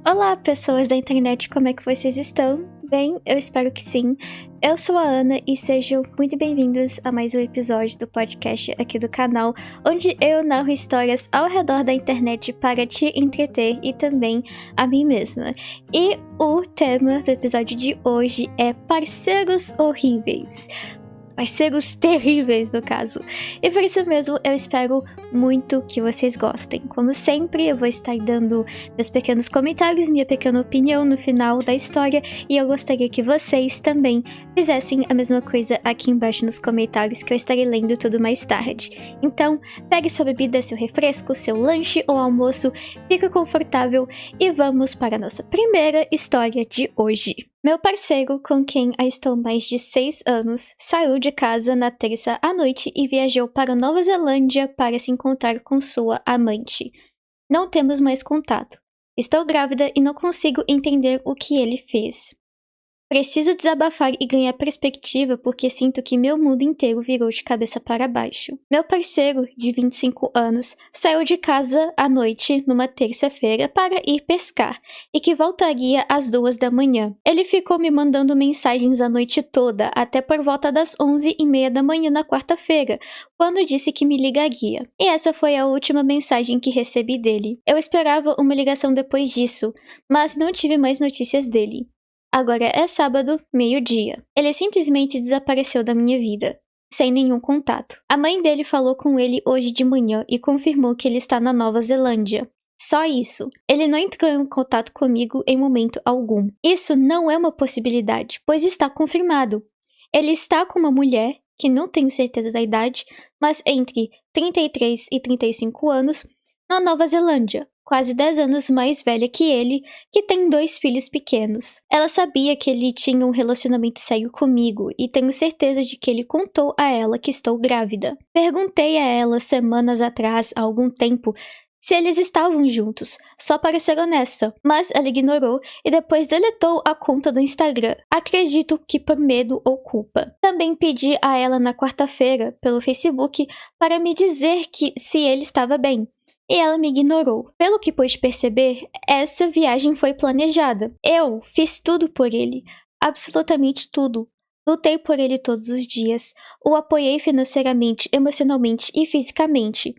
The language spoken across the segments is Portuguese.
Olá, pessoas da internet, como é que vocês estão? Bem, eu espero que sim. Eu sou a Ana e sejam muito bem-vindos a mais um episódio do podcast aqui do canal, onde eu narro histórias ao redor da internet para te entreter e também a mim mesma. E o tema do episódio de hoje é parceiros horríveis. Parceiros terríveis, no caso. E por isso mesmo, eu espero muito que vocês gostem. Como sempre, eu vou estar dando meus pequenos comentários, minha pequena opinião no final da história, e eu gostaria que vocês também fizessem a mesma coisa aqui embaixo nos comentários, que eu estarei lendo tudo mais tarde. Então, pegue sua bebida, seu refresco, seu lanche ou almoço, fique confortável e vamos para a nossa primeira história de hoje. Meu parceiro, com quem estou mais de 6 anos, saiu de casa na terça à noite e viajou para Nova Zelândia para se encontrar com sua amante. Não temos mais contato. Estou grávida e não consigo entender o que ele fez. Preciso desabafar e ganhar perspectiva porque sinto que meu mundo inteiro virou de cabeça para baixo. Meu parceiro, de 25 anos, saiu de casa à noite, numa terça-feira, para ir pescar, e que voltaria às 2 da manhã. Ele ficou me mandando mensagens a noite toda, até por volta das 11h30 da manhã na quarta-feira, quando disse que me ligaria. E essa foi a última mensagem que recebi dele. Eu esperava uma ligação depois disso, mas não tive mais notícias dele. Agora é sábado, meio-dia. Ele simplesmente desapareceu da minha vida, sem nenhum contato. A mãe dele falou com ele hoje de manhã e confirmou que ele está na Nova Zelândia. Só isso. Ele não entrou em contato comigo em momento algum. Isso não é uma possibilidade, pois está confirmado. Ele está com uma mulher, que não tenho certeza da idade, mas entre 33 e 35 anos, na Nova Zelândia, quase 10 anos mais velha que ele, que tem 2 filhos pequenos. Ela sabia que ele tinha um relacionamento sério comigo e tenho certeza de que ele contou a ela que estou grávida. Perguntei a ela semanas atrás, há algum tempo, se eles estavam juntos, só para ser honesta, mas ela ignorou e depois deletou a conta do Instagram. Acredito que por medo ou culpa. Também pedi a ela na quarta-feira, pelo Facebook, para me dizer que se ele estava bem. E ela me ignorou. Pelo que pude perceber, essa viagem foi planejada. Eu fiz tudo por ele. Absolutamente tudo. Lutei por ele todos os dias. O apoiei financeiramente, emocionalmente e fisicamente.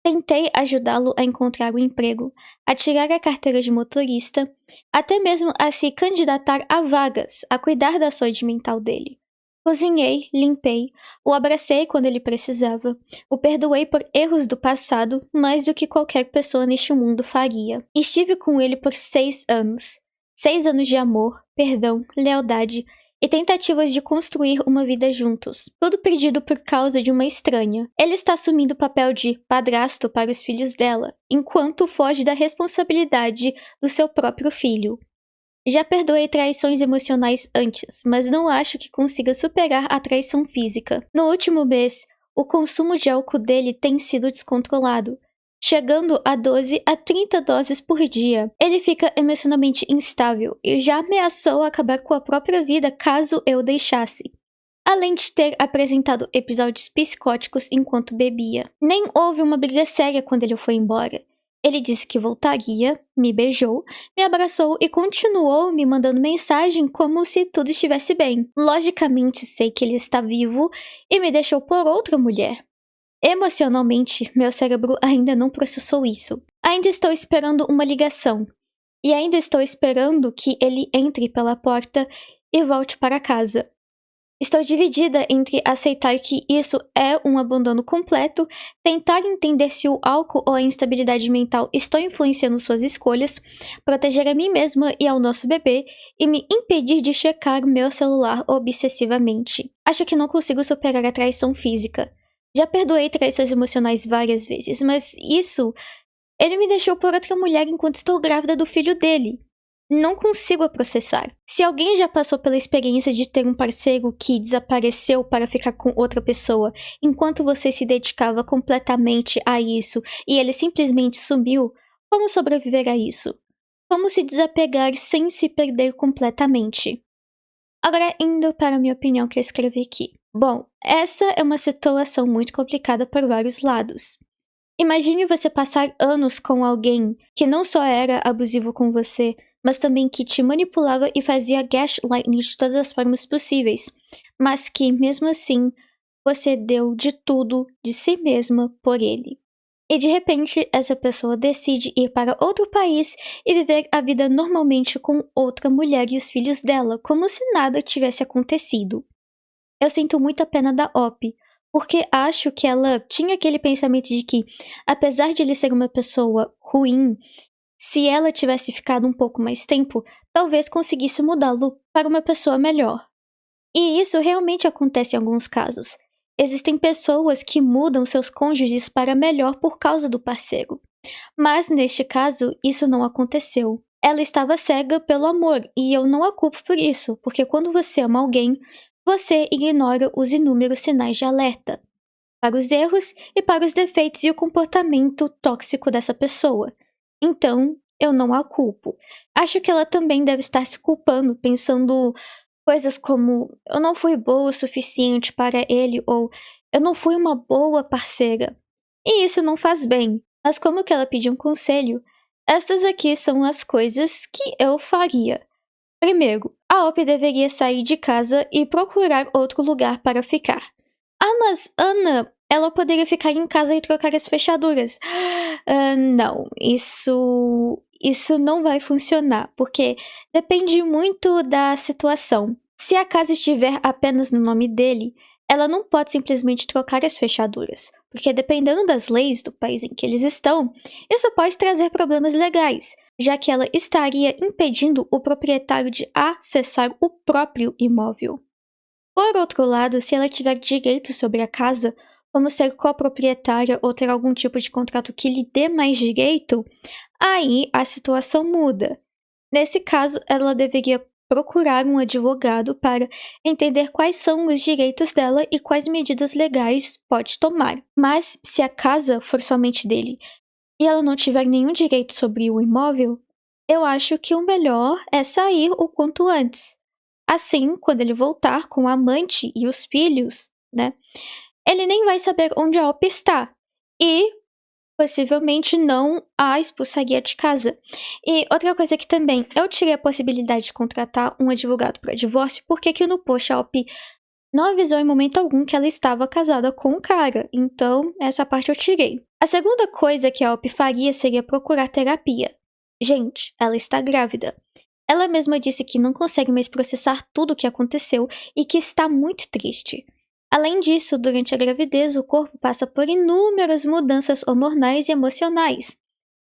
Tentei ajudá-lo a encontrar um emprego, a tirar a carteira de motorista, até mesmo a se candidatar a vagas, a cuidar da saúde mental dele. Cozinhei, limpei, o abracei quando ele precisava, o perdoei por erros do passado mais do que qualquer pessoa neste mundo faria. Estive com ele por 6 anos. 6 anos de amor, perdão, lealdade e tentativas de construir uma vida juntos. Tudo perdido por causa de uma estranha. Ele está assumindo o papel de padrasto para os filhos dela, enquanto foge da responsabilidade do seu próprio filho. Já perdoei traições emocionais antes, mas não acho que consiga superar a traição física. No último mês, o consumo de álcool dele tem sido descontrolado, chegando a 12 a 30 doses por dia. Ele fica emocionalmente instável e já ameaçou acabar com a própria vida caso eu o deixasse. Além de ter apresentado episódios psicóticos enquanto bebia. Nem houve uma briga séria quando ele foi embora. Ele disse que voltaria, me beijou, me abraçou e continuou me mandando mensagem como se tudo estivesse bem. Logicamente sei que ele está vivo e me deixou por outra mulher. Emocionalmente, meu cérebro ainda não processou isso. Ainda estou esperando uma ligação. E ainda estou esperando que ele entre pela porta e volte para casa. Estou dividida entre aceitar que isso é um abandono completo, tentar entender se o álcool ou a instabilidade mental estão influenciando suas escolhas, proteger a mim mesma e ao nosso bebê e me impedir de checar meu celular obsessivamente. Acho que não consigo superar a traição física. Já perdoei traições emocionais várias vezes, mas isso... Ele me deixou por outra mulher enquanto estou grávida do filho dele. Não consigo processar. Se alguém já passou pela experiência de ter um parceiro que desapareceu para ficar com outra pessoa, enquanto você se dedicava completamente a isso e ele simplesmente sumiu, como sobreviver a isso? Como se desapegar sem se perder completamente? Agora, indo para a minha opinião que eu escrevi aqui. Bom, essa é uma situação muito complicada por vários lados. Imagine você passar anos com alguém que não só era abusivo com você, mas também que te manipulava e fazia gaslighting de todas as formas possíveis, mas que, mesmo assim, você deu de tudo de si mesma por ele. E de repente, essa pessoa decide ir para outro país e viver a vida normalmente com outra mulher e os filhos dela, como se nada tivesse acontecido. Eu sinto muita pena da Op, porque acho que ela tinha aquele pensamento de que, apesar de ele ser uma pessoa ruim, se ela tivesse ficado um pouco mais tempo, talvez conseguisse mudá-lo para uma pessoa melhor. E isso realmente acontece em alguns casos. Existem pessoas que mudam seus cônjuges para melhor por causa do parceiro. Mas neste caso, isso não aconteceu. Ela estava cega pelo amor, e eu não a culpo por isso, porque quando você ama alguém, você ignora os inúmeros sinais de alerta para os erros e para os defeitos e o comportamento tóxico dessa pessoa. Então, eu não a culpo. Acho que ela também deve estar se culpando, pensando coisas como eu não fui boa o suficiente para ele ou eu não fui uma boa parceira. E isso não faz bem. Mas como que ela pediu um conselho, estas aqui são as coisas que eu faria. Primeiro, a Op deveria sair de casa e procurar outro lugar para ficar. Ah, mas Ana, ela poderia ficar em casa e trocar as fechaduras. Não, isso não vai funcionar, porque depende muito da situação. Se a casa estiver apenas no nome dele, ela não pode simplesmente trocar as fechaduras, porque dependendo das leis do país em que eles estão, isso pode trazer problemas legais, já que ela estaria impedindo o proprietário de acessar o próprio imóvel. Por outro lado, se ela tiver direito sobre a casa, como ser coproprietária ou ter algum tipo de contrato que lhe dê mais direito, aí a situação muda. Nesse caso, ela deveria procurar um advogado para entender quais são os direitos dela e quais medidas legais pode tomar. Mas, se a casa for somente dele e ela não tiver nenhum direito sobre o imóvel, eu acho que o melhor é sair o quanto antes. Assim, quando ele voltar com a amante e os filhos, né, ele nem vai saber onde a Op está. E possivelmente não a expulsaria de casa. E outra coisa que também, eu tirei a possibilidade de contratar um advogado para divórcio, porque aqui no post a Op não avisou em momento algum que ela estava casada com um cara, então essa parte eu tirei. A segunda coisa que a Op faria seria procurar terapia. Gente, ela está grávida. Ela mesma disse que não consegue mais processar tudo o que aconteceu e que está muito triste. Além disso, durante a gravidez, o corpo passa por inúmeras mudanças hormonais e emocionais.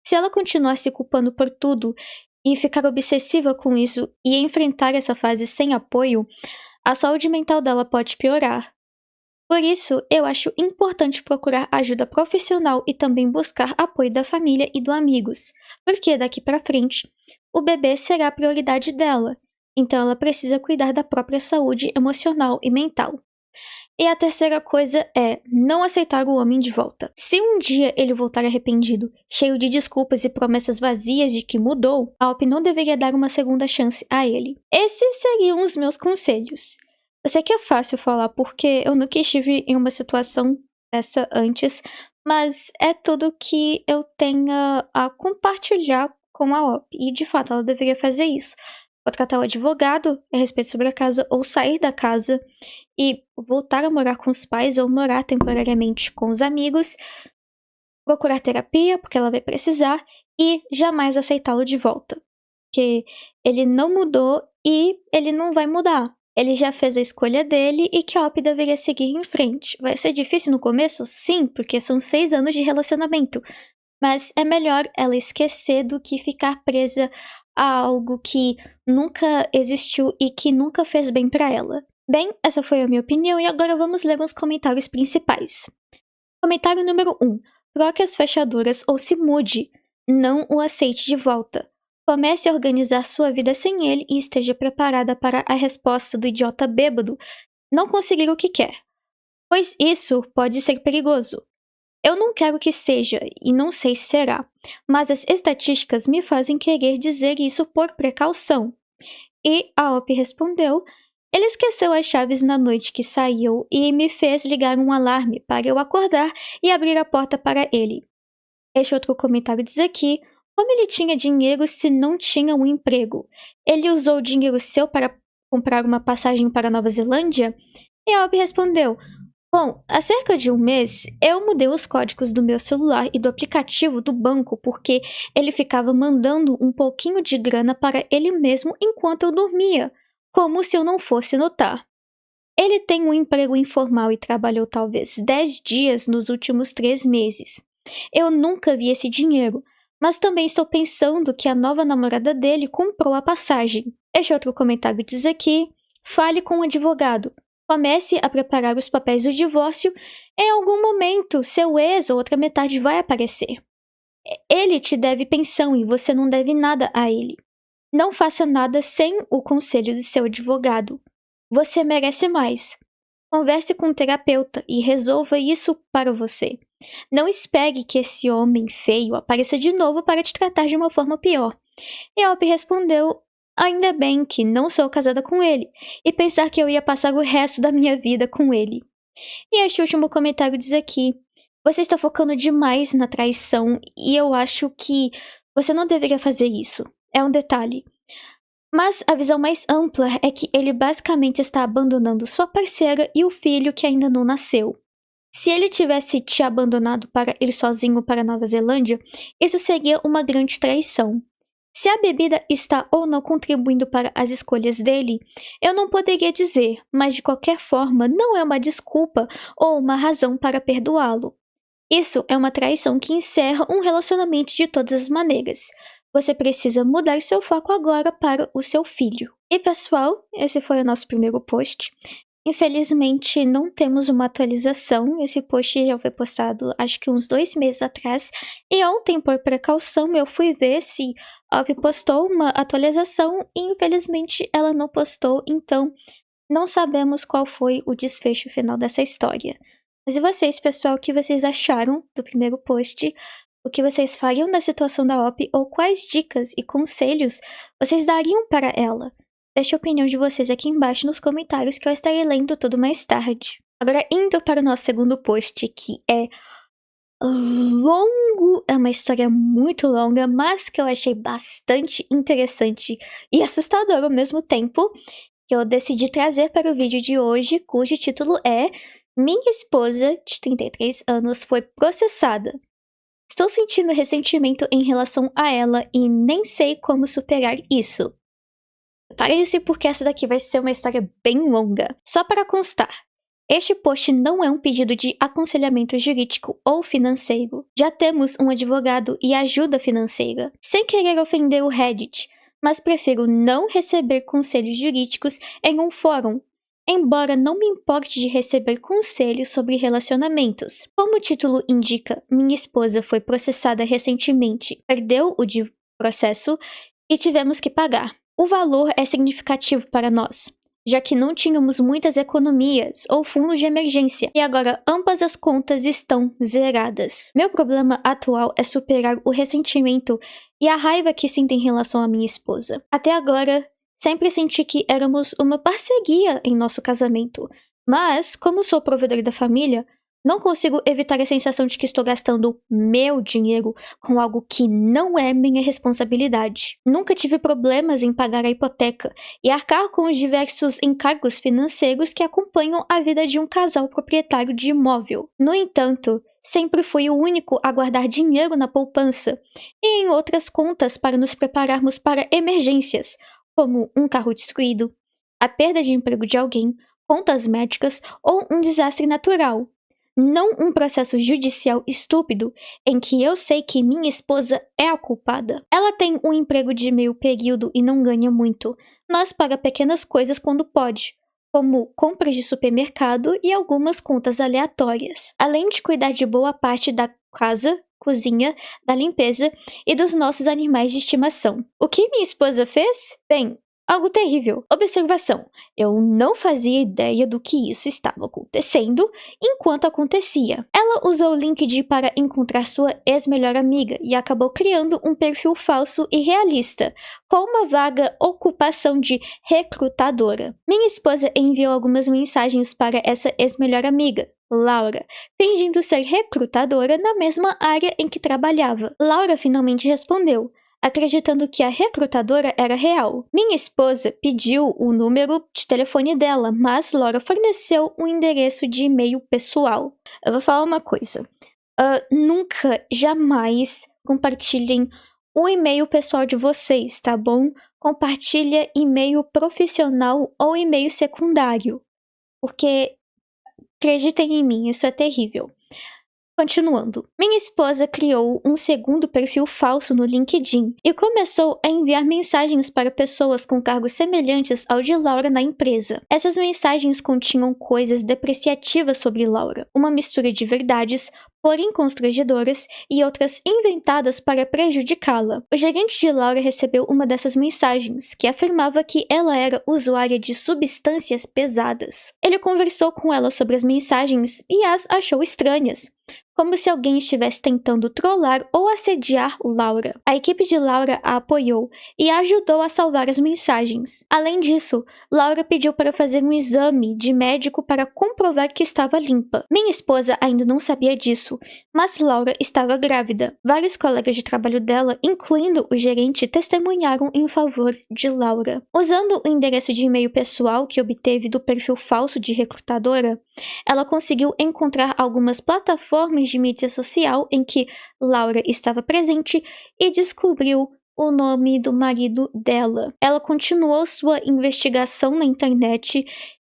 Se ela continuar se culpando por tudo e ficar obsessiva com isso e enfrentar essa fase sem apoio, a saúde mental dela pode piorar. Por isso, eu acho importante procurar ajuda profissional e também buscar apoio da família e dos amigos, porque daqui pra frente, o bebê será a prioridade dela, então ela precisa cuidar da própria saúde emocional e mental. E a terceira coisa é não aceitar o homem de volta. Se um dia ele voltar arrependido, cheio de desculpas e promessas vazias de que mudou, a Op não deveria dar uma segunda chance a ele. Esses seriam os meus conselhos. Eu sei que é fácil falar porque eu nunca estive em uma situação dessa antes, mas é tudo que eu tenha a compartilhar com a Op. E de fato ela deveria fazer isso. Contratar um advogado a respeito sobre a casa ou sair da casa e voltar a morar com os pais ou morar temporariamente com os amigos, procurar terapia, porque ela vai precisar, e jamais aceitá-lo de volta. Porque ele não mudou e ele não vai mudar. Ele já fez a escolha dele e que a Op deveria seguir em frente. Vai ser difícil no começo? Sim, porque são 6 anos de relacionamento. Mas é melhor ela esquecer do que ficar presa a algo que nunca existiu e que nunca fez bem pra ela. Bem, essa foi a minha opinião e agora vamos ler os comentários principais. Comentário número 1. Troque as fechaduras ou se mude. Não o aceite de volta. Comece a organizar sua vida sem ele e esteja preparada para a resposta do idiota bêbado não conseguir o que quer. Pois isso pode ser perigoso. Eu não quero que seja, e não sei se será, mas as estatísticas me fazem querer dizer isso por precaução. E a Op respondeu: ele esqueceu as chaves na noite que saiu e me fez ligar um alarme para eu acordar e abrir a porta para ele. Este outro comentário diz aqui: Como ele tinha dinheiro se não tinha um emprego? Ele usou o dinheiro seu para comprar uma passagem para Nova Zelândia? E Albi respondeu: bom, há cerca de um mês, eu mudei os códigos do meu celular e do aplicativo do banco porque ele ficava mandando um pouquinho de grana para ele mesmo enquanto eu dormia, como se eu não fosse notar. Ele tem um emprego informal e trabalhou talvez 10 dias nos últimos 3 meses. Eu nunca vi esse dinheiro, mas também estou pensando que a nova namorada dele comprou a passagem. Este outro comentário diz aqui: fale com o advogado. Comece a preparar os papéis do divórcio. Em algum momento, seu ex ou outra metade vai aparecer. Ele te deve pensão e você não deve nada a ele. Não faça nada sem o conselho de seu advogado. Você merece mais. Converse com um terapeuta e resolva isso para você. Não espere que esse homem feio apareça de novo para te tratar de uma forma pior. E Alp respondeu: ainda bem que não sou casada com ele, e pensar que eu ia passar o resto da minha vida com ele. E este último comentário diz aqui: você está focando demais na traição e eu acho que você não deveria fazer isso. É um detalhe. Mas a visão mais ampla é que ele basicamente está abandonando sua parceira e o filho que ainda não nasceu. Se ele tivesse te abandonado para ir sozinho para Nova Zelândia, isso seria uma grande traição. Se a bebida está ou não contribuindo para as escolhas dele, eu não poderia dizer, mas de qualquer forma não é uma desculpa ou uma razão para perdoá-lo. Isso é uma traição que encerra um relacionamento de todas as maneiras. Você precisa mudar seu foco agora para o seu filho. E pessoal, esse foi o nosso primeiro post. Infelizmente, não temos uma atualização. Esse post já foi postado acho que uns 2 meses atrás. E ontem, por precaução, eu fui ver se a Alp postou uma atualização e infelizmente ela não postou. Então, não sabemos qual foi o desfecho final dessa história. Mas e vocês, pessoal, o que vocês acharam do primeiro post? O que vocês fariam na situação da Alp ou quais dicas e conselhos vocês dariam para ela? Deixe a opinião de vocês aqui embaixo nos comentários que eu estarei lendo tudo mais tarde. Agora, indo para o nosso segundo post, que é longo, é uma história muito longa, mas que eu achei bastante interessante e assustador ao mesmo tempo, que eu decidi trazer para o vídeo de hoje, cujo título é Minha esposa, de 33 anos, foi processada. Estou sentindo ressentimento em relação a ela e nem sei como superar isso. Preparem-se porque essa daqui vai ser uma história bem longa. Só para constar, este post não é um pedido de aconselhamento jurídico ou financeiro. Já temos um advogado e ajuda financeira. Sem querer ofender o Reddit, mas prefiro não receber conselhos jurídicos em um fórum. Embora não me importe de receber conselhos sobre relacionamentos. Como o título indica, minha esposa foi processada recentemente, perdeu o processo e tivemos que pagar. O valor é significativo para nós, já que não tínhamos muitas economias ou fundos de emergência e agora ambas as contas estão zeradas. Meu problema atual é superar o ressentimento e a raiva que sinto em relação à minha esposa. Até agora, sempre senti que éramos uma parceria em nosso casamento, mas, como sou provedor da família, não consigo evitar a sensação de que estou gastando meu dinheiro com algo que não é minha responsabilidade. Nunca tive problemas em pagar a hipoteca e arcar com os diversos encargos financeiros que acompanham a vida de um casal proprietário de imóvel. No entanto, sempre fui o único a guardar dinheiro na poupança e em outras contas para nos prepararmos para emergências, como um carro destruído, a perda de emprego de alguém, contas médicas ou um desastre natural. Não um processo judicial estúpido em que eu sei que minha esposa é a culpada. Ela tem um emprego de meio período e não ganha muito, mas paga pequenas coisas quando pode, como compras de supermercado e algumas contas aleatórias, além de cuidar de boa parte da casa, cozinha, da limpeza e dos nossos animais de estimação. O que minha esposa fez? Bem, algo terrível. Observação: eu não fazia ideia do que isso estava acontecendo enquanto acontecia. Ela usou o LinkedIn para encontrar sua ex-melhor amiga e acabou criando um perfil falso e realista, com uma vaga ocupação de recrutadora. Minha esposa enviou algumas mensagens para essa ex-melhor amiga, Laura, fingindo ser recrutadora na mesma área em que trabalhava. Laura finalmente respondeu, acreditando que a recrutadora era real. Minha esposa pediu o número de telefone dela, mas Laura forneceu um endereço de e-mail pessoal. Eu vou falar uma coisa. Nunca, jamais compartilhem o e-mail pessoal de vocês, tá bom? Compartilha e-mail profissional ou e-mail secundário. Porque, acreditem em mim, isso é terrível. Continuando, minha esposa criou um segundo perfil falso no LinkedIn e começou a enviar mensagens para pessoas com cargos semelhantes ao de Laura na empresa. Essas mensagens continham coisas depreciativas sobre Laura, uma mistura de verdades, porém constrangedoras, e outras inventadas para prejudicá-la. O gerente de Laura recebeu uma dessas mensagens, que afirmava que ela era usuária de substâncias pesadas. Ele conversou com ela sobre as mensagens e as achou estranhas, como se alguém estivesse tentando trollar ou assediar Laura. A equipe de Laura a apoiou e a ajudou a salvar as mensagens. Além disso, Laura pediu para fazer um exame de médico para comprovar que estava limpa. Minha esposa ainda não sabia disso, mas Laura estava grávida. Vários colegas de trabalho dela, incluindo o gerente, testemunharam em favor de Laura. Usando o endereço de e-mail pessoal que obteve do perfil falso de recrutadora, ela conseguiu encontrar algumas plataformas de mídia social em que Laura estava presente e descobriu o nome do marido dela. Ela continuou sua investigação na internet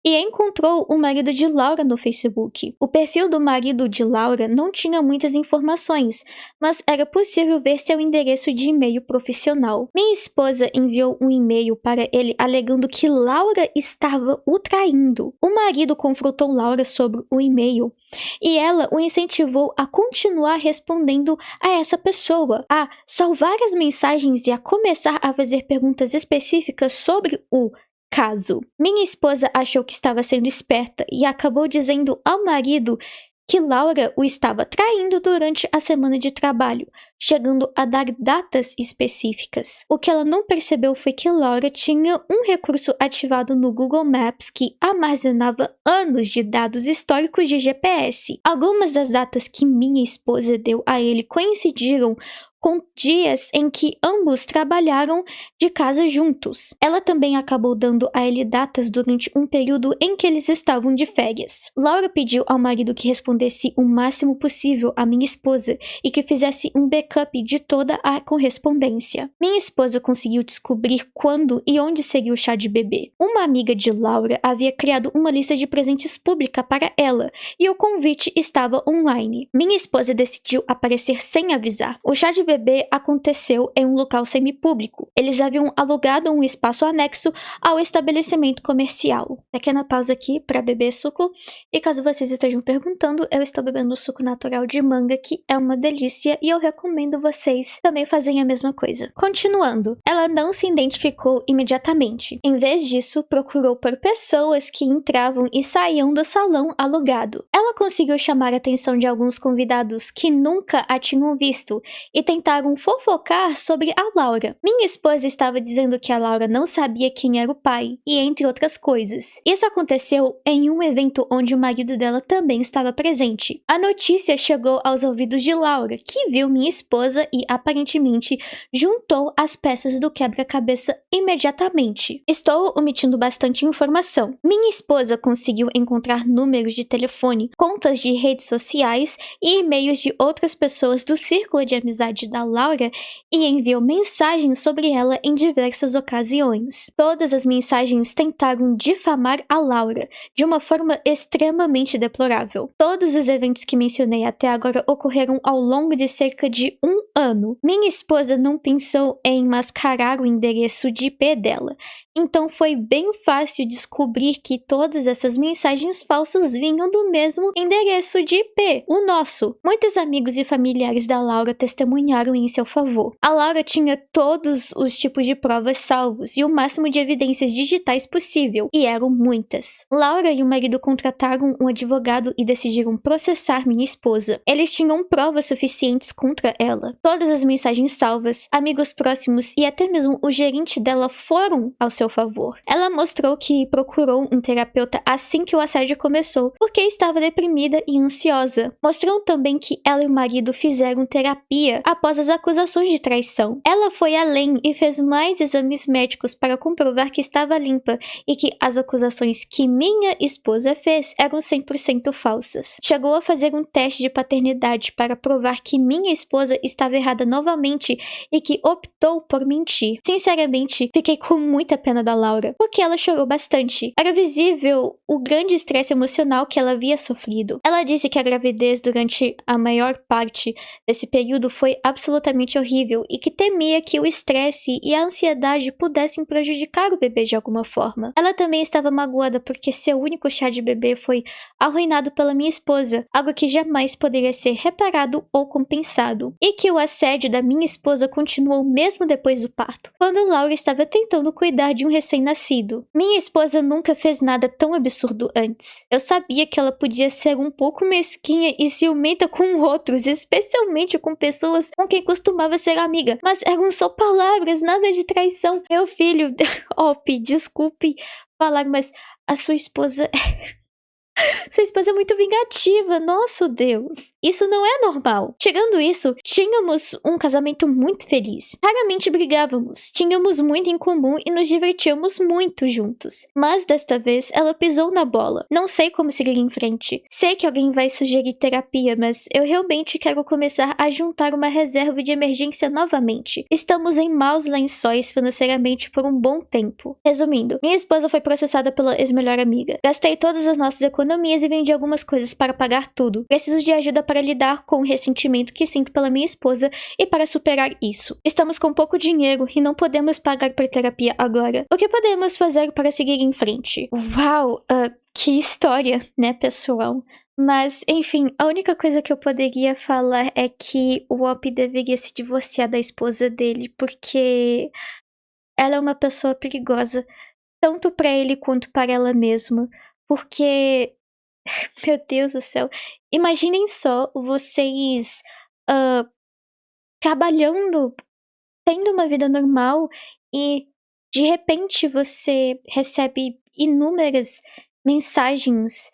e encontrou o marido de Laura no Facebook. O perfil do marido de Laura não tinha muitas informações, mas era possível ver seu endereço de e-mail profissional. Minha esposa enviou um e-mail para ele alegando que Laura estava o traindo. O marido confrontou Laura sobre o e-mail e ela o incentivou a continuar respondendo a essa pessoa, a salvar as mensagens e a começar a fazer perguntas específicas sobre o caso. Minha esposa achou que estava sendo esperta e acabou dizendo ao marido que Laura o estava traindo durante a semana de trabalho, chegando a dar datas específicas. O que ela não percebeu foi que Laura tinha um recurso ativado no Google Maps que armazenava anos de dados históricos de GPS. Algumas das datas que minha esposa deu a ele coincidiram com dias em que ambos trabalharam de casa juntos. Ela também acabou dando a ele datas durante um período em que eles estavam de férias. Laura pediu ao marido que respondesse o máximo possível à minha esposa e que fizesse um backup de toda a correspondência. Minha esposa conseguiu descobrir quando e onde seria o chá de bebê. Uma amiga de Laura havia criado uma lista de presentes pública para ela e o convite estava online. Minha esposa decidiu aparecer sem avisar. O chá de bebê aconteceu em um local semipúblico. Eles haviam alugado um espaço anexo ao estabelecimento comercial. Pequena pausa aqui para beber suco. E caso vocês estejam perguntando, eu estou bebendo suco natural de manga, que é uma delícia, e eu recomendo vocês também fazerem a mesma coisa. Continuando, ela não se identificou imediatamente. Em vez disso, procurou por pessoas que entravam e saíam do salão alugado. Ela conseguiu chamar a atenção de alguns convidados que nunca a tinham visto e tentaram fofocar sobre a Laura. Minha esposa estava dizendo que a Laura não sabia quem era o pai, e entre outras coisas. Isso aconteceu em um evento onde o marido dela também estava presente. A notícia chegou aos ouvidos de Laura, que viu minha esposa e, aparentemente, juntou as peças do quebra-cabeça imediatamente. Estou omitindo bastante informação. Minha esposa conseguiu encontrar números de telefone, contas de redes sociais e e-mails de outras pessoas do círculo de amizade da Laura e enviou mensagens sobre ela em diversas ocasiões. Todas as mensagens tentaram difamar a Laura de uma forma extremamente deplorável. Todos os eventos que mencionei até agora ocorreram ao longo de cerca de um ano. Minha esposa não pensou em mascarar o endereço de IP dela, então foi bem fácil descobrir que todas essas mensagens falsas vinham do mesmo endereço de IP, o nosso. Muitos amigos e familiares da Laura testemunharam em seu favor. A Laura tinha todos os tipos de provas salvos e o máximo de evidências digitais possível, e eram muitas. Laura e o marido contrataram um advogado e decidiram processar minha esposa. Eles tinham provas suficientes contra ela. Todas as mensagens salvas, amigos próximos e até mesmo o gerente dela foram ao seu seu favor. Ela mostrou que procurou um terapeuta assim que o assédio começou, porque estava deprimida e ansiosa. Mostrou também que ela e o marido fizeram terapia após as acusações de traição. Ela foi além e fez mais exames médicos para comprovar que estava limpa e que as acusações que minha esposa fez eram 100% falsas. Chegou a fazer um teste de paternidade para provar que minha esposa estava errada novamente e que optou por mentir. Sinceramente, fiquei com muita pena da Laura, porque ela chorou bastante. Era visível o grande estresse emocional que ela havia sofrido. Ela disse que a gravidez durante a maior parte desse período foi absolutamente horrível e que temia que o estresse e a ansiedade pudessem prejudicar o bebê de alguma forma. Ela também estava magoada porque seu único chá de bebê foi arruinado pela minha esposa, algo que jamais poderia ser reparado ou compensado, e que o assédio da minha esposa continuou mesmo depois do parto, quando Laura estava tentando cuidar de um recém-nascido. Minha esposa nunca fez nada tão absurdo antes. Eu sabia que ela podia ser um pouco mesquinha e ciumenta com outros, especialmente com pessoas com quem costumava ser amiga, mas eram só palavras, nada de traição. Meu filho, Op, desculpe falar, mas a sua esposa Sua esposa é muito vingativa, nosso Deus. Isso não é normal. Tirando isso, tínhamos um casamento muito feliz. Raramente brigávamos, tínhamos muito em comum e nos divertíamos muito juntos. Mas desta vez, ela pisou na bola. Não sei como seguir em frente. Sei que alguém vai sugerir terapia, mas eu realmente quero começar a juntar uma reserva de emergência novamente. Estamos em maus lençóis financeiramente por um bom tempo. Resumindo, minha esposa foi processada pela ex-melhor amiga. Gastei todas as nossas economias e vendi algumas coisas para pagar tudo. Preciso de ajuda para lidar com o ressentimento que sinto pela minha esposa e para superar isso. Estamos com pouco dinheiro e não podemos pagar por terapia agora. O que podemos fazer para seguir em frente? Uau, que história, né, pessoal? Mas, enfim, a única coisa que eu poderia falar é que o Op deveria se divorciar da esposa dele, porque ela é uma pessoa perigosa, tanto para ele quanto para ela mesma. Porque, meu Deus do céu, imaginem só vocês trabalhando, tendo uma vida normal e de repente você recebe inúmeras mensagens,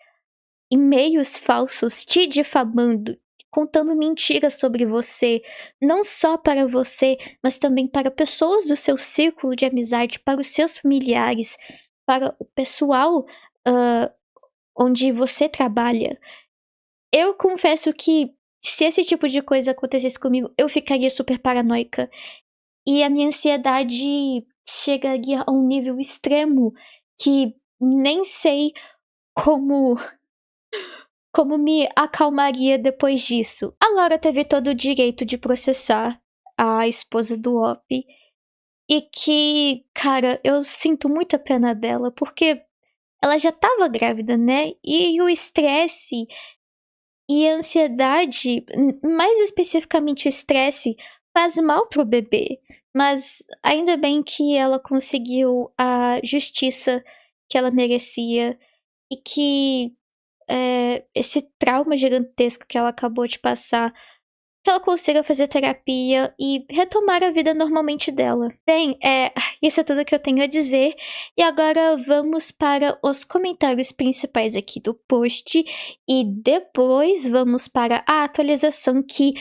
e-mails falsos te difamando, contando mentiras sobre você, não só para você, mas também para pessoas do seu círculo de amizade, para os seus familiares, para o pessoal onde você trabalha. Eu confesso que se esse tipo de coisa acontecesse comigo, eu ficaria super paranoica. E a minha ansiedade chegaria a um nível extremo que nem sei como me acalmaria depois disso. A Laura teve todo o direito de processar a esposa do Op. E que, cara, eu sinto muita pena dela, porque ela já estava grávida, né? E o estresse e a ansiedade, mais especificamente o estresse, faz mal pro bebê. Mas ainda bem que ela conseguiu a justiça que ela merecia e que esse trauma gigantesco que ela acabou de passar, que ela consiga fazer terapia e retomar a vida normalmente dela. Bem, isso é tudo que eu tenho a dizer. E agora vamos para os comentários principais aqui do post. E depois vamos para a atualização que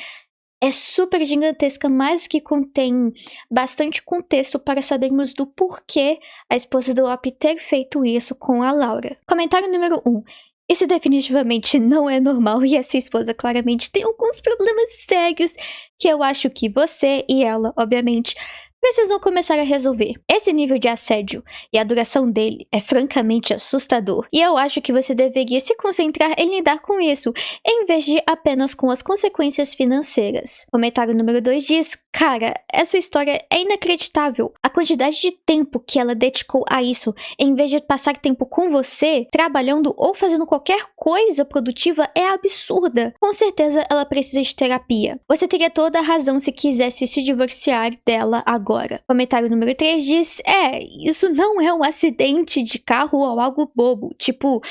é super gigantesca, mas que contém bastante contexto para sabermos do porquê a esposa do Op ter feito isso com a Laura. Comentário número 1. Isso definitivamente não é normal e a sua esposa claramente tem alguns problemas sérios que eu acho que você e ela, obviamente, precisam começar a resolver. Esse nível de assédio e a duração dele é francamente assustador. E eu acho que você deveria se concentrar em lidar com isso, em vez de apenas com as consequências financeiras. Comentário número 2 diz: cara, essa história é inacreditável. A quantidade de tempo que ela dedicou a isso, em vez de passar tempo com você, trabalhando ou fazendo qualquer coisa produtiva, é absurda. Com certeza ela precisa de terapia. Você teria toda a razão se quisesse se divorciar dela agora. Comentário número 3 diz: isso não é um acidente de carro ou algo bobo. Tipo,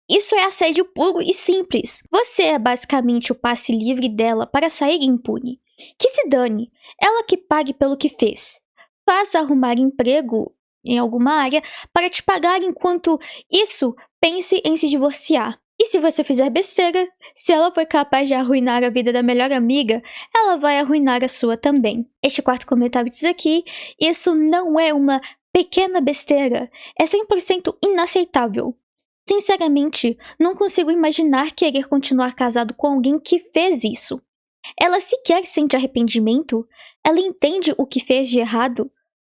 isso é assédio puro e simples. Você é basicamente o passe livre dela para sair impune. Que se dane. Ela que pague pelo que fez. Faça arrumar emprego em alguma área para te pagar, enquanto isso, pense em se divorciar. E se você fizer besteira, se ela foi capaz de arruinar a vida da melhor amiga, ela vai arruinar a sua também. Este quarto comentário diz aqui: isso não é uma pequena besteira, é 100% inaceitável. Sinceramente, não consigo imaginar querer continuar casado com alguém que fez isso. Ela sequer sente arrependimento? Ela entende o que fez de errado?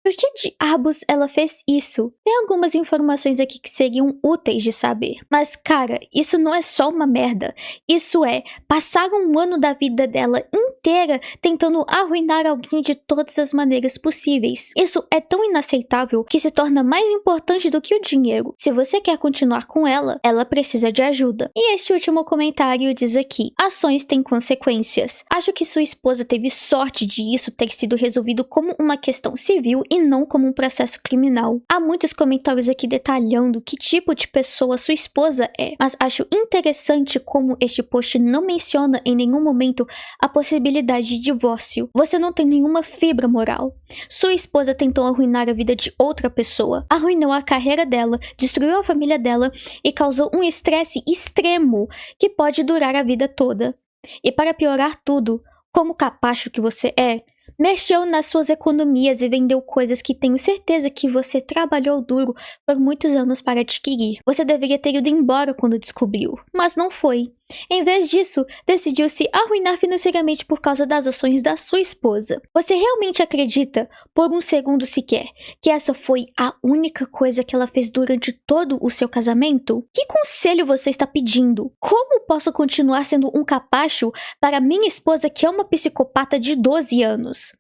Por que diabos ela fez isso? Tem algumas informações aqui que seriam úteis de saber. Mas, cara, isso não é só uma merda. Isso é passar um ano da vida dela inteira tentando arruinar alguém de todas as maneiras possíveis. Isso é tão inaceitável que se torna mais importante do que o dinheiro. Se você quer continuar com ela, ela precisa de ajuda. E este último comentário diz aqui: ações têm consequências. Acho que sua esposa teve sorte de isso ter sido resolvido como uma questão civil e não como um processo criminal. Há muitos comentários aqui detalhando que tipo de pessoa sua esposa é, mas acho interessante como este post não menciona em nenhum momento a possibilidade de divórcio. Você não tem nenhuma fibra moral. Sua esposa tentou arruinar a vida de outra pessoa, arruinou a carreira dela, destruiu a família dela e causou um estresse extremo que pode durar a vida toda. E para piorar tudo, como capacho que você é, mexeu nas suas economias e vendeu coisas que tenho certeza que você trabalhou duro por muitos anos para adquirir. Você deveria ter ido embora quando descobriu, mas não foi. Em vez disso, decidiu se arruinar financeiramente por causa das ações da sua esposa. Você realmente acredita, por um segundo sequer, que essa foi a única coisa que ela fez durante todo o seu casamento? Que conselho você está pedindo? Como posso continuar sendo um capacho para minha esposa que é uma psicopata de 12 anos?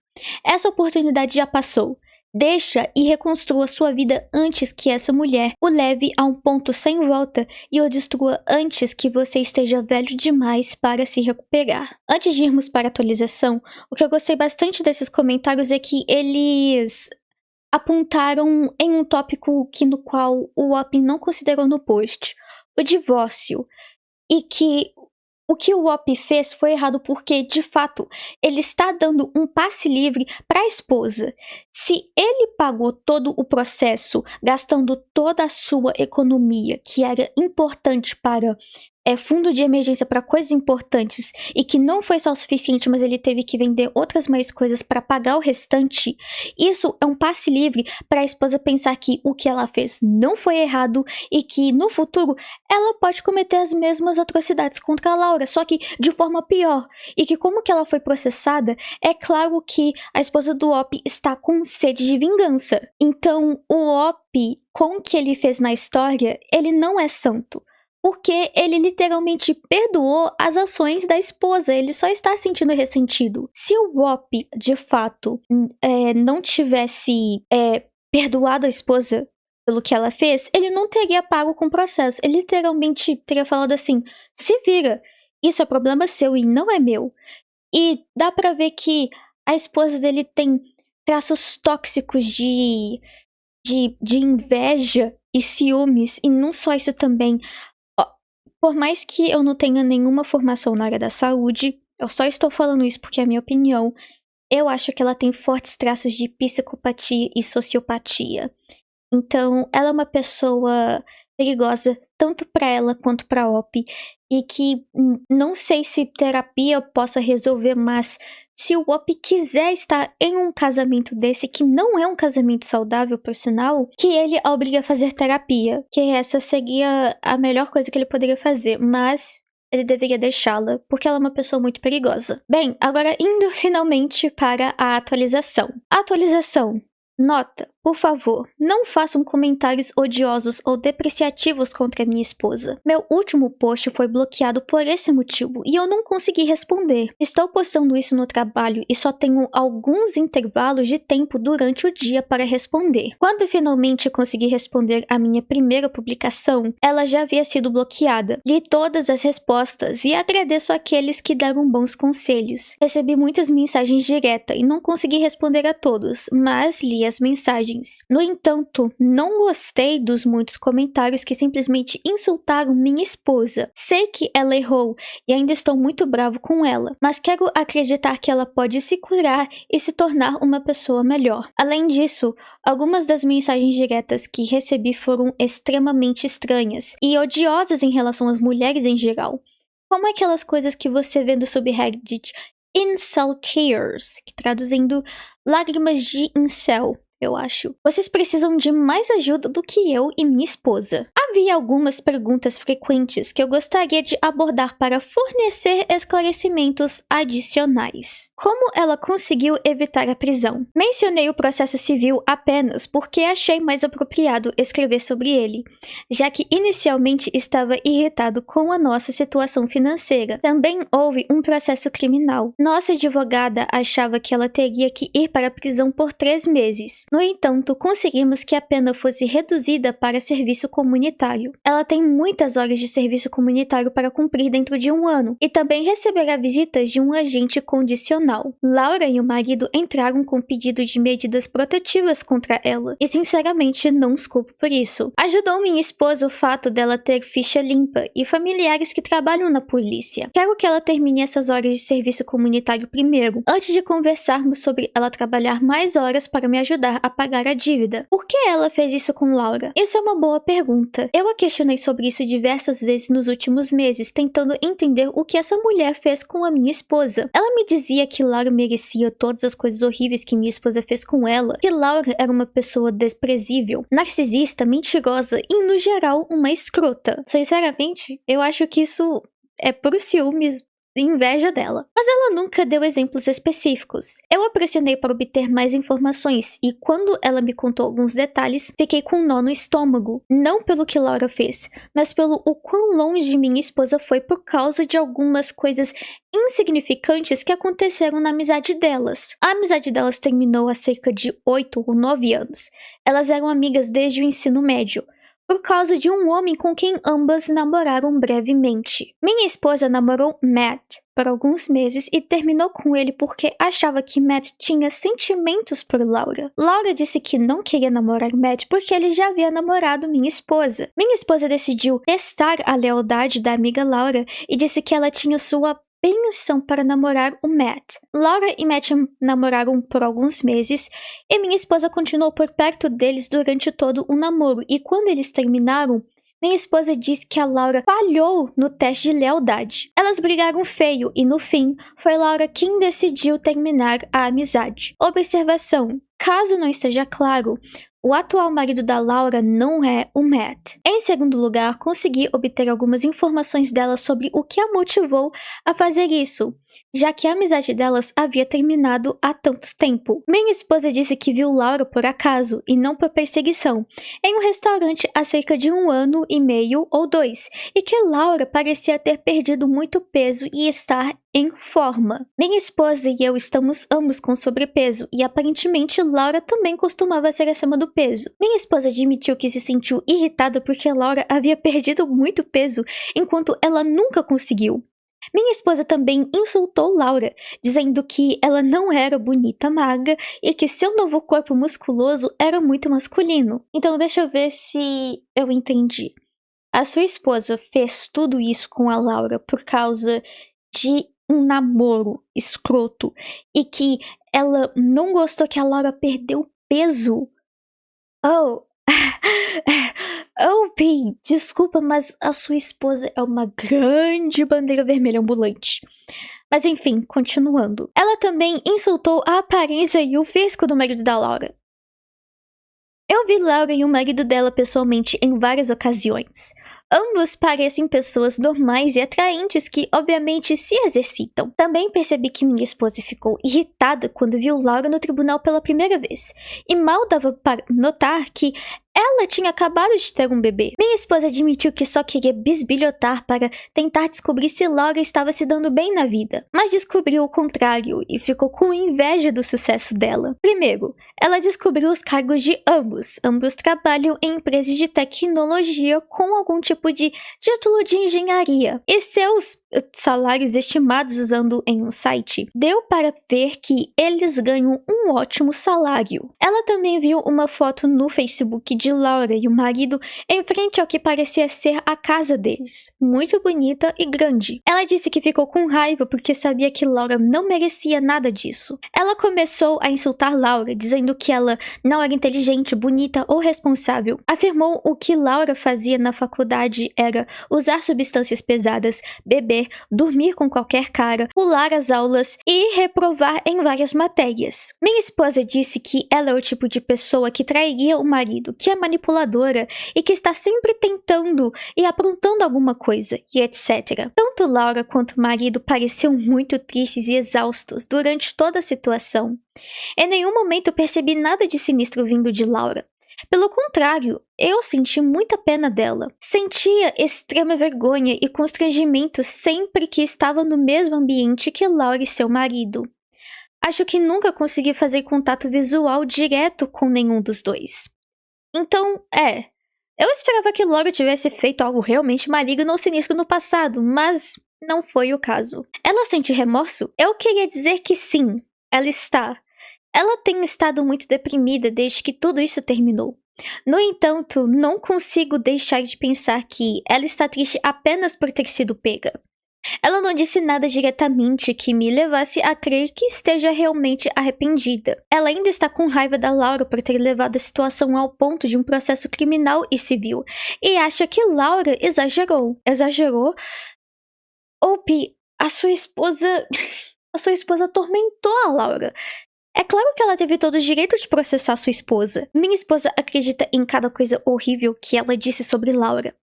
Essa oportunidade já passou. Deixa e reconstrua sua vida antes que essa mulher o leve a um ponto sem volta e o destrua antes que você esteja velho demais para se recuperar. Antes de irmos para a atualização, o que eu gostei bastante desses comentários é que eles apontaram em um tópico no qual o Wapping não considerou no post: o divórcio. E que o que o Whop fez foi errado porque, de fato, ele está dando um passe livre para a esposa. Se ele pagou todo o processo, gastando toda a sua economia, que era importante para fundo de emergência para coisas importantes, e que não foi só o suficiente, mas ele teve que vender outras mais coisas para pagar o restante, isso é um passe livre para a esposa pensar que o que ela fez não foi errado e que no futuro ela pode cometer as mesmas atrocidades contra a Laura, só que de forma pior, e que como que ela foi processada, é claro que a esposa do Whop está com sede de vingança. Então o Whop, com o que ele fez na história, ele não é santo. Porque ele literalmente perdoou as ações da esposa, ele só está sentindo ressentido. Se o Whop, de fato, não tivesse perdoado a esposa pelo que ela fez, ele não teria pago com o processo. Ele literalmente teria falado assim: se vira, isso é problema seu e não é meu. E dá pra ver que a esposa dele tem traços tóxicos de inveja e ciúmes, e não só isso também. Por mais que eu não tenha nenhuma formação na área da saúde, eu só estou falando isso porque é a minha opinião, eu acho que ela tem fortes traços de psicopatia e sociopatia. Então, ela é uma pessoa perigosa, tanto para ela quanto para Whop, e que não sei se terapia possa resolver, mas se o Whop quiser estar em um casamento desse, que não é um casamento saudável, por sinal, que ele a obrigue a fazer terapia, que essa seria a melhor coisa que ele poderia fazer, mas ele deveria deixá-la, porque ela é uma pessoa muito perigosa. Bem, agora indo finalmente para a atualização. Atualização. Nota, por favor, não façam comentários odiosos ou depreciativos contra minha esposa. Meu último post foi bloqueado por esse motivo e eu não consegui responder. Estou postando isso no trabalho e só tenho alguns intervalos de tempo durante o dia para responder. Quando finalmente consegui responder a minha primeira publicação, ela já havia sido bloqueada. Li todas as respostas e agradeço àqueles que deram bons conselhos. Recebi muitas mensagens diretas e não consegui responder a todos, mas li as mensagens mensagens. No entanto, não gostei dos muitos comentários que simplesmente insultaram minha esposa. Sei que ela errou e ainda estou muito bravo com ela, mas quero acreditar que ela pode se curar e se tornar uma pessoa melhor. Além disso, algumas das mensagens diretas que recebi foram extremamente estranhas e odiosas em relação às mulheres em geral. Como aquelas coisas que você vê no subreddit Incel Tears, que traduzindo lágrimas de incel, eu acho. Vocês precisam de mais ajuda do que eu e minha esposa. Havia algumas perguntas frequentes que eu gostaria de abordar para fornecer esclarecimentos adicionais. Como ela conseguiu evitar a prisão? Mencionei o processo civil apenas porque achei mais apropriado escrever sobre ele, já que inicialmente estava irritado com a nossa situação financeira. Também houve um processo criminal. Nossa advogada achava que ela teria que ir para a prisão por 3 meses. No entanto, conseguimos que a pena fosse reduzida para serviço comunitário. Ela tem muitas horas de serviço comunitário para cumprir dentro de 1 ano e também receberá visitas de um agente condicional. Laura e o marido entraram com pedido de medidas protetivas contra ela e sinceramente não os culpo por isso. Ajudou minha esposa o fato dela ter ficha limpa e familiares que trabalham na polícia. Quero que ela termine essas horas de serviço comunitário primeiro, antes de conversarmos sobre ela trabalhar mais horas para me ajudar a pagar a dívida. Por que ela fez isso com Laura? Isso é uma boa pergunta. Eu a questionei sobre isso diversas vezes nos últimos meses, tentando entender o que essa mulher fez com a minha esposa. Ela me dizia que Laura merecia todas as coisas horríveis que minha esposa fez com ela, que Laura era uma pessoa desprezível, narcisista, mentirosa e, no geral, uma escrota. Sinceramente, eu acho que isso é por ciúmes e inveja dela. Mas ela nunca deu exemplos específicos. Eu a pressionei para obter mais informações e quando ela me contou alguns detalhes, fiquei com um nó no estômago. Não pelo que Laura fez, mas pelo o quão longe minha esposa foi por causa de algumas coisas insignificantes que aconteceram na amizade delas. A amizade delas terminou há cerca de 8 ou 9 anos. Elas eram amigas desde o ensino médio, por causa de um homem com quem ambas namoraram brevemente. Minha esposa namorou Matt por alguns meses e terminou com ele porque achava que Matt tinha sentimentos por Laura. Laura disse que não queria namorar Matt porque ele já havia namorado minha esposa. Minha esposa decidiu testar a lealdade da amiga Laura e disse que ela tinha sua permissão para namorar o Matt. Laura e Matt namoraram por alguns meses e minha esposa continuou por perto deles durante todo o namoro e quando eles terminaram, minha esposa disse que a Laura falhou no teste de lealdade. Elas brigaram feio e no fim, foi Laura quem decidiu terminar a amizade. Observação: caso não esteja claro, o atual marido da Laura não é o Matt. Em segundo lugar, consegui obter algumas informações dela sobre o que a motivou a fazer isso, já que a amizade delas havia terminado há tanto tempo. Minha esposa disse que viu Laura por acaso, e não por perseguição, em um restaurante há cerca de 1 ano e meio ou 2, e que Laura parecia ter perdido muito peso e estar em forma. Minha esposa e eu estamos ambos com sobrepeso, e aparentemente Laura também costumava ser acima do peso. Minha esposa admitiu que se sentiu irritada porque Laura havia perdido muito peso, enquanto ela nunca conseguiu. Minha esposa também insultou Laura, dizendo que ela não era bonita magra e que seu novo corpo musculoso era muito masculino. Então deixa eu ver se eu entendi. A sua esposa fez tudo isso com a Laura por causa de um namoro escroto e que ela não gostou que a Laura perdeu peso. Oh, oh, Pi, desculpa, mas a sua esposa é uma grande bandeira vermelha ambulante. Mas enfim, continuando. Ela também insultou a aparência e o físico do marido da Laura. Eu vi Laura e o marido dela pessoalmente em várias ocasiões. Ambos parecem pessoas normais e atraentes que, obviamente, se exercitam. Também percebi que minha esposa ficou irritada quando viu Laura no tribunal pela primeira vez. E mal dava para notar que ela tinha acabado de ter um bebê. Minha esposa admitiu que só queria bisbilhotar para tentar descobrir se Laura estava se dando bem na vida, mas descobriu o contrário e ficou com inveja do sucesso dela. Primeiro, ela descobriu os cargos de ambos. Ambos trabalham em empresas de tecnologia com algum tipo de título de engenharia. E seus salários estimados usando em um site, deu para ver que eles ganham um ótimo salário. Ela também viu uma foto no Facebook de Laura e o marido em frente ao que parecia ser a casa deles, muito bonita e grande. Ela disse que ficou com raiva porque sabia que Laura não merecia nada disso. Ela começou a insultar Laura, dizendo que ela não era inteligente, bonita ou responsável. Afirmou o que Laura fazia na faculdade era usar substâncias pesadas, beber, dormir com qualquer cara, pular as aulas e reprovar em várias matérias. Minha esposa disse que ela é o tipo de pessoa que trairia o marido, que é manipuladora e que está sempre tentando e aprontando alguma coisa, e etc. Tanto Laura quanto o marido pareciam muito tristes e exaustos durante toda a situação. Em nenhum momento percebi nada de sinistro vindo de Laura. Pelo contrário, eu senti muita pena dela. Sentia extrema vergonha e constrangimento sempre que estava no mesmo ambiente que Laura e seu marido. Acho que nunca consegui fazer contato visual direto com nenhum dos dois. Então, eu esperava que Laura tivesse feito algo realmente maligno ou sinistro no passado, mas não foi o caso. Ela sente remorso? Eu queria dizer que sim, ela está. Ela tem estado muito deprimida desde que tudo isso terminou. No entanto, não consigo deixar de pensar que ela está triste apenas por ter sido pega. Ela não disse nada diretamente que me levasse a crer que esteja realmente arrependida. Ela ainda está com raiva da Laura por ter levado a situação ao ponto de um processo criminal e civil, e acha que Laura exagerou. Exagerou? Oupi, a sua esposa atormentou a Laura. É claro que ela teve todo o direito de processar sua esposa. Minha esposa acredita em cada coisa horrível que ela disse sobre Laura.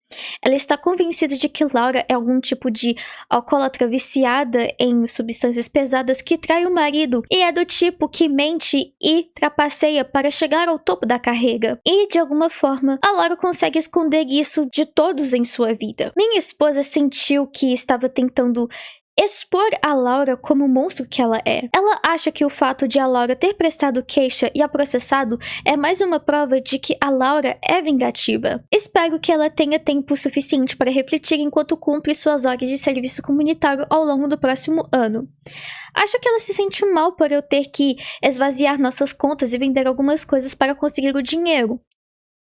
Ela está convencida de que Laura é algum tipo de alcoólatra viciada em substâncias pesadas que trai o marido e é do tipo que mente e trapaceia para chegar ao topo da carreira. E, de alguma forma, a Laura consegue esconder isso de todos em sua vida. Minha esposa sentiu que estava tentando expor a Laura como o monstro que ela é. Ela acha que o fato de a Laura ter prestado queixa e a processado é mais uma prova de que a Laura é vingativa. Espero que ela tenha tempo suficiente para refletir enquanto cumpre suas horas de serviço comunitário ao longo do próximo ano. Acho que ela se sente mal por eu ter que esvaziar nossas contas e vender algumas coisas para conseguir o dinheiro.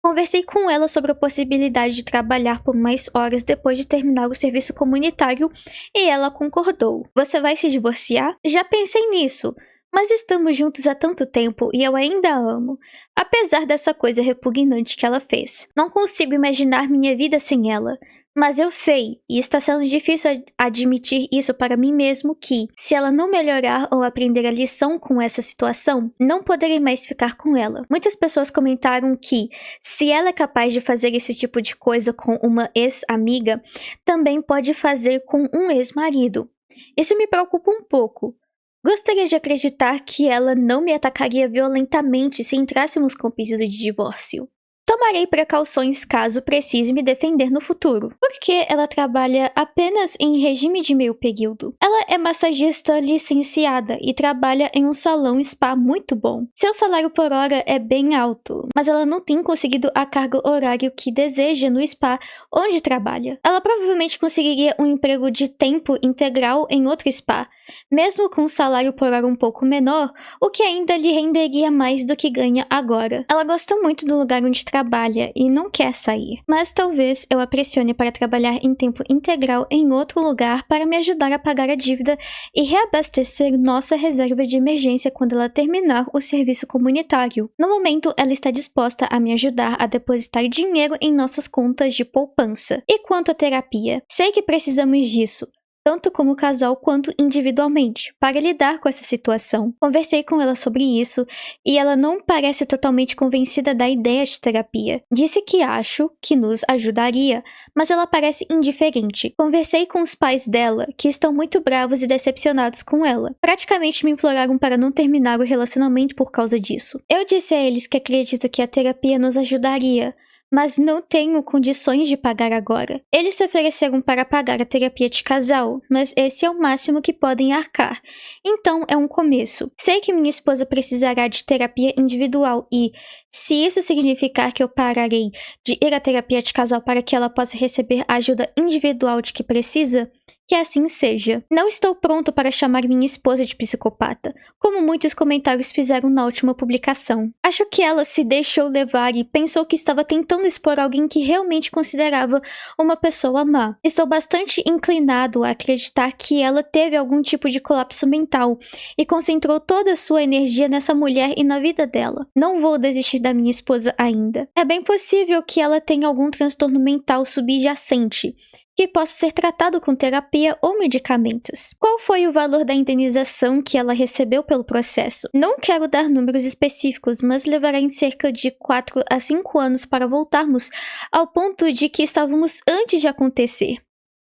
Conversei com ela sobre a possibilidade de trabalhar por mais horas depois de terminar o serviço comunitário e ela concordou. Você vai se divorciar? Já pensei nisso, mas estamos juntos há tanto tempo e eu ainda a amo, apesar dessa coisa repugnante que ela fez. Não consigo imaginar minha vida sem ela. Mas eu sei, e está sendo difícil admitir isso para mim mesmo, que, se ela não melhorar ou aprender a lição com essa situação, não poderei mais ficar com ela. Muitas pessoas comentaram que, se ela é capaz de fazer esse tipo de coisa com uma ex-amiga, também pode fazer com um ex-marido. Isso me preocupa um pouco. Gostaria de acreditar que ela não me atacaria violentamente se entrássemos com pedido de divórcio. Tomarei precauções caso precise me defender no futuro, porque ela trabalha apenas em regime de meio período. Ela é massagista licenciada e trabalha em um salão spa muito bom. Seu salário por hora é bem alto, mas ela não tem conseguido a carga horária que deseja no spa onde trabalha. Ela provavelmente conseguiria um emprego de tempo integral em outro spa, mesmo com um salário por hora um pouco menor, o que ainda lhe renderia mais do que ganha agora. Ela gosta muito do lugar onde trabalha e não quer sair, mas talvez eu a pressione para trabalhar em tempo integral em outro lugar para me ajudar a pagar a dívida e reabastecer nossa reserva de emergência quando ela terminar o serviço comunitário. No momento, ela está disposta a me ajudar a depositar dinheiro em nossas contas de poupança. E quanto à terapia? Sei que precisamos disso, tanto como casal quanto individualmente, para lidar com essa situação. Conversei com ela sobre isso e ela não parece totalmente convencida da ideia de terapia. Disse que acho que nos ajudaria, mas ela parece indiferente. Conversei com os pais dela, que estão muito bravos e decepcionados com ela. Praticamente me imploraram para não terminar o relacionamento por causa disso. Eu disse a eles que acredito que a terapia nos ajudaria, mas não tenho condições de pagar agora. Eles se ofereceram para pagar a terapia de casal, mas esse é o máximo que podem arcar. Então é um começo. Sei que minha esposa precisará de terapia individual e, se isso significar que eu pararei de ir à terapia de casal para que ela possa receber a ajuda individual de que precisa, que assim seja. Não estou pronto para chamar minha esposa de psicopata, como muitos comentários fizeram na última publicação. Acho que ela se deixou levar e pensou que estava tentando expor alguém que realmente considerava uma pessoa má. Estou bastante inclinado a acreditar que ela teve algum tipo de colapso mental e concentrou toda a sua energia nessa mulher e na vida dela. Não vou desistir da minha esposa ainda. É bem possível que ela tenha algum transtorno mental subjacente, que possa ser tratado com terapia ou medicamentos. Qual foi o valor da indenização que ela recebeu pelo processo? Não quero dar números específicos, mas levará em cerca de 4 a 5 anos para voltarmos ao ponto de que estávamos antes de acontecer.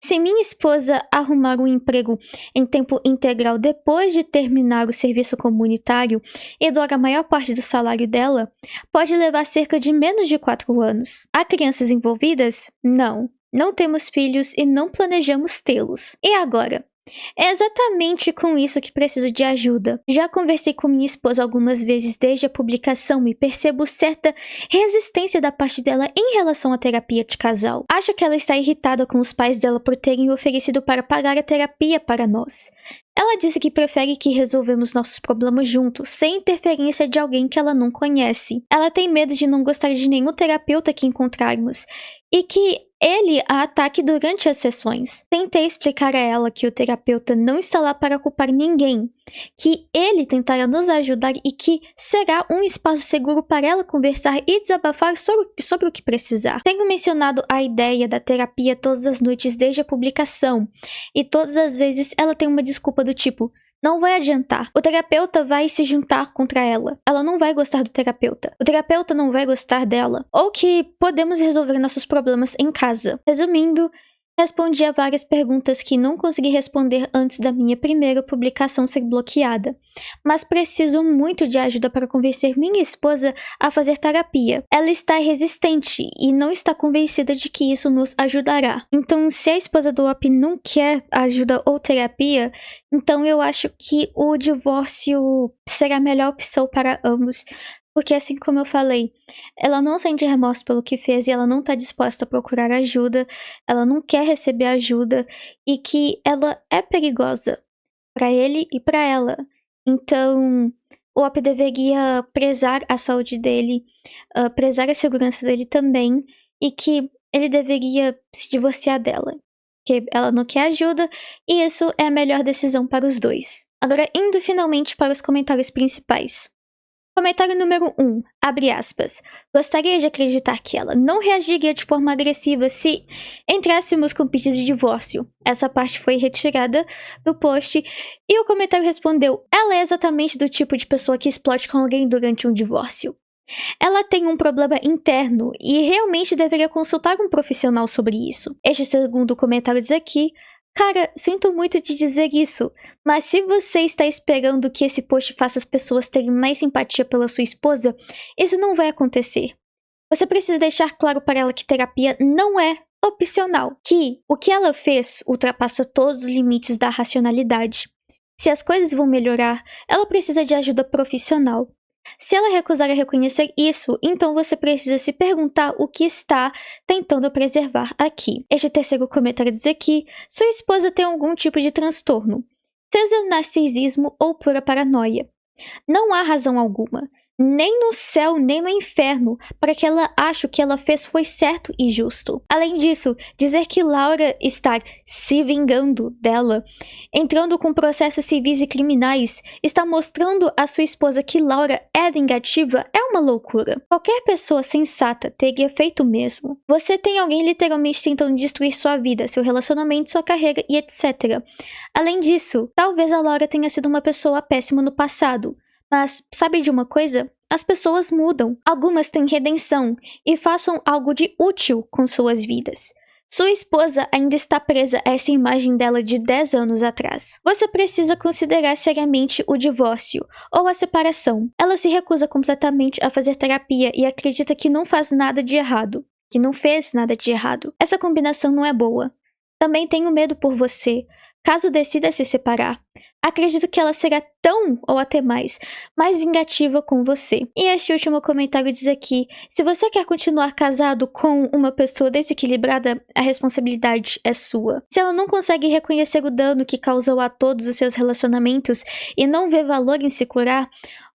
Se minha esposa arrumar um emprego em tempo integral depois de terminar o serviço comunitário e doar a maior parte do salário dela, pode levar cerca de menos de 4 anos. Há crianças envolvidas? Não. Não temos filhos e não planejamos tê-los. E agora? É exatamente com isso que preciso de ajuda. Já conversei com minha esposa algumas vezes desde a publicação e percebo certa resistência da parte dela em relação à terapia de casal. Acho que ela está irritada com os pais dela por terem oferecido para pagar a terapia para nós. Ela disse que prefere que resolvemos nossos problemas juntos, sem interferência de alguém que ela não conhece. Ela tem medo de não gostar de nenhum terapeuta que encontrarmos e que ele a ataque durante as sessões. Tentei explicar a ela que o terapeuta não está lá para culpar ninguém, que ele tentará nos ajudar e que será um espaço seguro para ela conversar e desabafar sobre o que precisar. Tenho mencionado a ideia da terapia todas as noites desde a publicação, e todas as vezes ela tem uma desculpa do tipo: não vai adiantar. O terapeuta vai se juntar contra ela. Ela não vai gostar do terapeuta. O terapeuta não vai gostar dela. Ou que podemos resolver nossos problemas em casa. Resumindo, respondi a várias perguntas que não consegui responder antes da minha primeira publicação ser bloqueada. Mas preciso muito de ajuda para convencer minha esposa a fazer terapia. Ela está resistente e não está convencida de que isso nos ajudará. Então, se a esposa do OP não quer ajuda ou terapia, então eu acho que o divórcio será a melhor opção para ambos. Porque, assim como eu falei, ela não sente remorso pelo que fez e ela não tá disposta a procurar ajuda, ela não quer receber ajuda e que ela é perigosa para ele e para ela. Então, o OP deveria prezar a saúde dele, prezar a segurança dele também, e que ele deveria se divorciar dela. Que ela não quer ajuda e isso é a melhor decisão para os dois. Agora, indo finalmente para os comentários principais. Comentário número 1, abre aspas. Gostaria de acreditar que ela não reagiria de forma agressiva se entrássemos com pedido de divórcio. Essa parte foi retirada do post e o comentário respondeu: ela é exatamente do tipo de pessoa que explode com alguém durante um divórcio. Ela tem um problema interno e realmente deveria consultar um profissional sobre isso. Este segundo comentário diz aqui: cara, sinto muito de dizer isso, mas se você está esperando que esse post faça as pessoas terem mais simpatia pela sua esposa, isso não vai acontecer. Você precisa deixar claro para ela que terapia não é opcional, que o que ela fez ultrapassa todos os limites da racionalidade. Se as coisas vão melhorar, ela precisa de ajuda profissional. Se ela recusar a reconhecer isso, então você precisa se perguntar o que está tentando preservar aqui. Este terceiro comentário diz aqui: sua esposa tem algum tipo de transtorno, seja narcisismo ou pura paranoia. Não há razão alguma, nem no céu nem no inferno, para que ela ache o que ela fez foi certo e justo. Além disso, dizer que Laura está se vingando dela, entrando com processos civis e criminais, está mostrando à sua esposa que Laura é vingativa, é uma loucura. Qualquer pessoa sensata teria feito o mesmo. Você tem alguém literalmente tentando destruir sua vida, seu relacionamento, sua carreira e etc. Além disso, talvez a Laura tenha sido uma pessoa péssima no passado. Mas, sabe de uma coisa? As pessoas mudam. Algumas têm redenção e façam algo de útil com suas vidas. Sua esposa ainda está presa a essa imagem dela de 10 anos atrás. Você precisa considerar seriamente o divórcio ou a separação. Ela se recusa completamente a fazer terapia e acredita que não faz nada de errado. Que não fez nada de errado. Essa combinação não é boa. Também tenho medo por você, caso decida se separar. Acredito que ela será tão, ou até mais vingativa com você. E este último comentário diz aqui: se você quer continuar casado com uma pessoa desequilibrada, a responsabilidade é sua. Se ela não consegue reconhecer o dano que causou a todos os seus relacionamentos e não vê valor em se curar,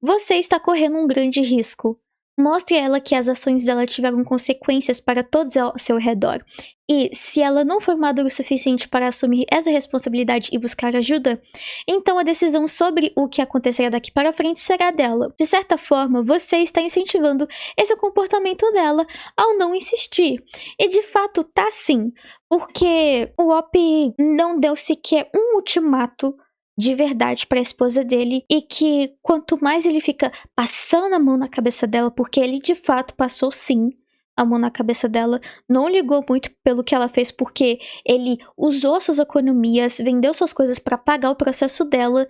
você está correndo um grande risco. Mostre a ela que as ações dela tiveram consequências para todos ao seu redor. E, se ela não for madura o suficiente para assumir essa responsabilidade e buscar ajuda, então a decisão sobre o que acontecerá daqui para frente será dela. De certa forma, você está incentivando esse comportamento dela ao não insistir. E de fato tá sim, porque o Op não deu sequer um ultimato de verdade para a esposa dele, e que quanto mais ele fica passando a mão na cabeça dela, porque ele de fato passou sim a mão na cabeça dela, não ligou muito pelo que ela fez, porque ele usou suas economias, vendeu suas coisas para pagar o processo dela,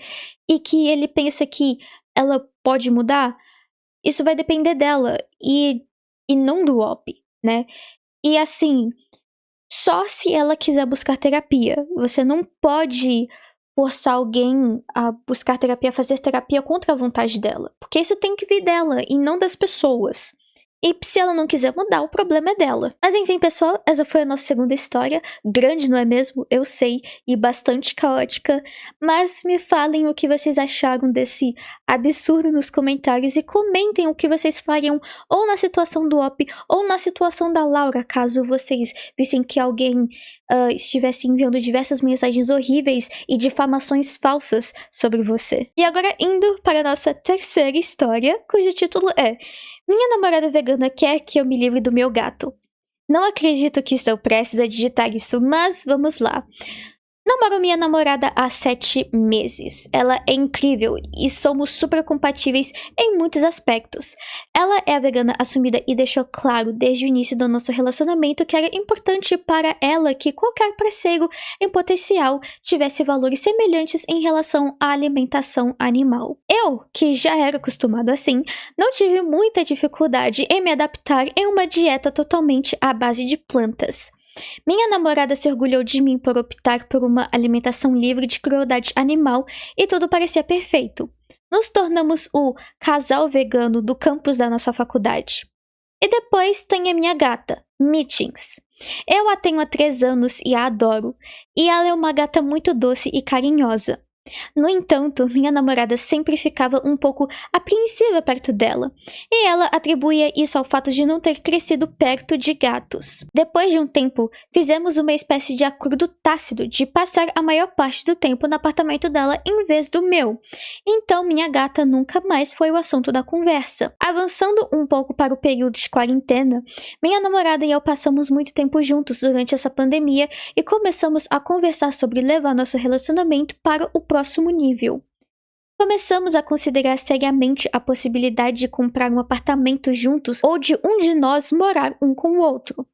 e que ele pensa que ela pode mudar, isso vai depender dela e não do Op, né? E assim, só se ela quiser buscar terapia. Você não pode forçar alguém a buscar terapia, a fazer terapia contra a vontade dela. Porque isso tem que vir dela e não das pessoas. E se ela não quiser mudar, o problema é dela. Mas enfim, pessoal, essa foi a nossa segunda história. Grande, não é mesmo? Eu sei, e bastante caótica. Mas me falem o que vocês acharam desse absurdo nos comentários e comentem o que vocês fariam ou na situação do Op ou na situação da Laura, caso vocês vissem que alguém estivesse enviando diversas mensagens horríveis e difamações falsas sobre você. E agora indo para a nossa terceira história, cujo título é: minha namorada vegana quer que eu me livre do meu gato. Não acredito que estou prestes a digitar isso, mas vamos lá. Namoro minha namorada há 7 meses. Ela é incrível e somos super compatíveis em muitos aspectos. Ela é a vegana assumida e deixou claro desde o início do nosso relacionamento que era importante para ela que qualquer parceiro em potencial tivesse valores semelhantes em relação à alimentação animal. Eu, que já era acostumado assim, não tive muita dificuldade em me adaptar em uma dieta totalmente à base de plantas. Minha namorada se orgulhou de mim por optar por uma alimentação livre de crueldade animal e tudo parecia perfeito. Nos tornamos o casal vegano do campus da nossa faculdade. E depois tem a minha gata, Meetings. Eu a tenho há 3 anos e a adoro, e ela é uma gata muito doce e carinhosa. No entanto, minha namorada sempre ficava um pouco apreensiva perto dela, e ela atribuía isso ao fato de não ter crescido perto de gatos. Depois de um tempo, fizemos uma espécie de acordo tácito de passar a maior parte do tempo no apartamento dela em vez do meu. Então minha gata nunca mais foi o assunto da conversa. Avançando um pouco para o período de quarentena, minha namorada e eu passamos muito tempo juntos durante essa pandemia e começamos a conversar sobre levar nosso relacionamento para o próximo nível. Começamos a considerar seriamente a possibilidade de comprar um apartamento juntos ou de um de nós morar um com o outro.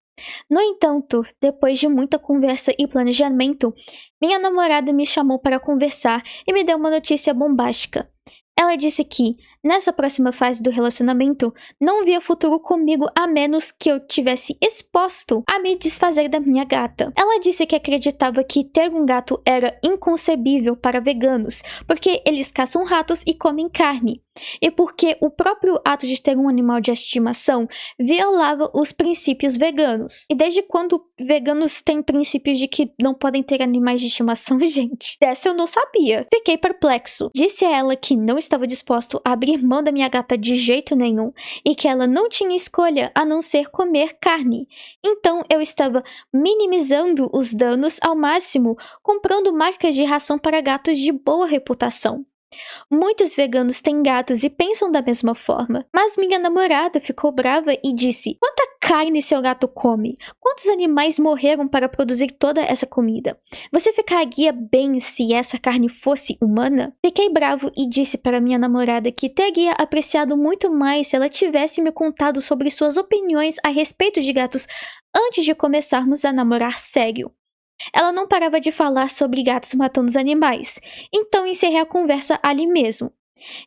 No entanto, depois de muita conversa e planejamento, minha namorada me chamou para conversar e me deu uma notícia bombástica. Ela disse que, nessa próxima fase do relacionamento, não via futuro comigo a menos que eu tivesse exposto a me desfazer da minha gata. Ela disse que acreditava que ter um gato era inconcebível para veganos, porque eles caçam ratos e comem carne, e porque o próprio ato de ter um animal de estimação violava os princípios veganos. E desde quando veganos têm princípios de que não podem ter animais de estimação, gente? Dessa eu não sabia. Fiquei perplexo. Disse a ela que não estava disposto a abrir mão da minha gata de jeito nenhum e que ela não tinha escolha a não ser comer carne. Então eu estava minimizando os danos ao máximo, comprando marcas de ração para gatos de boa reputação. Muitos veganos têm gatos e pensam da mesma forma. Mas minha namorada ficou brava e disse: quanta carne seu gato come? Quantos animais morreram para produzir toda essa comida? Você ficaria bem se essa carne fosse humana? Fiquei bravo e disse para minha namorada que teria apreciado muito mais se ela tivesse me contado sobre suas opiniões a respeito de gatos antes de começarmos a namorar sério. Ela não parava de falar sobre gatos matando os animais, então encerrei a conversa ali mesmo.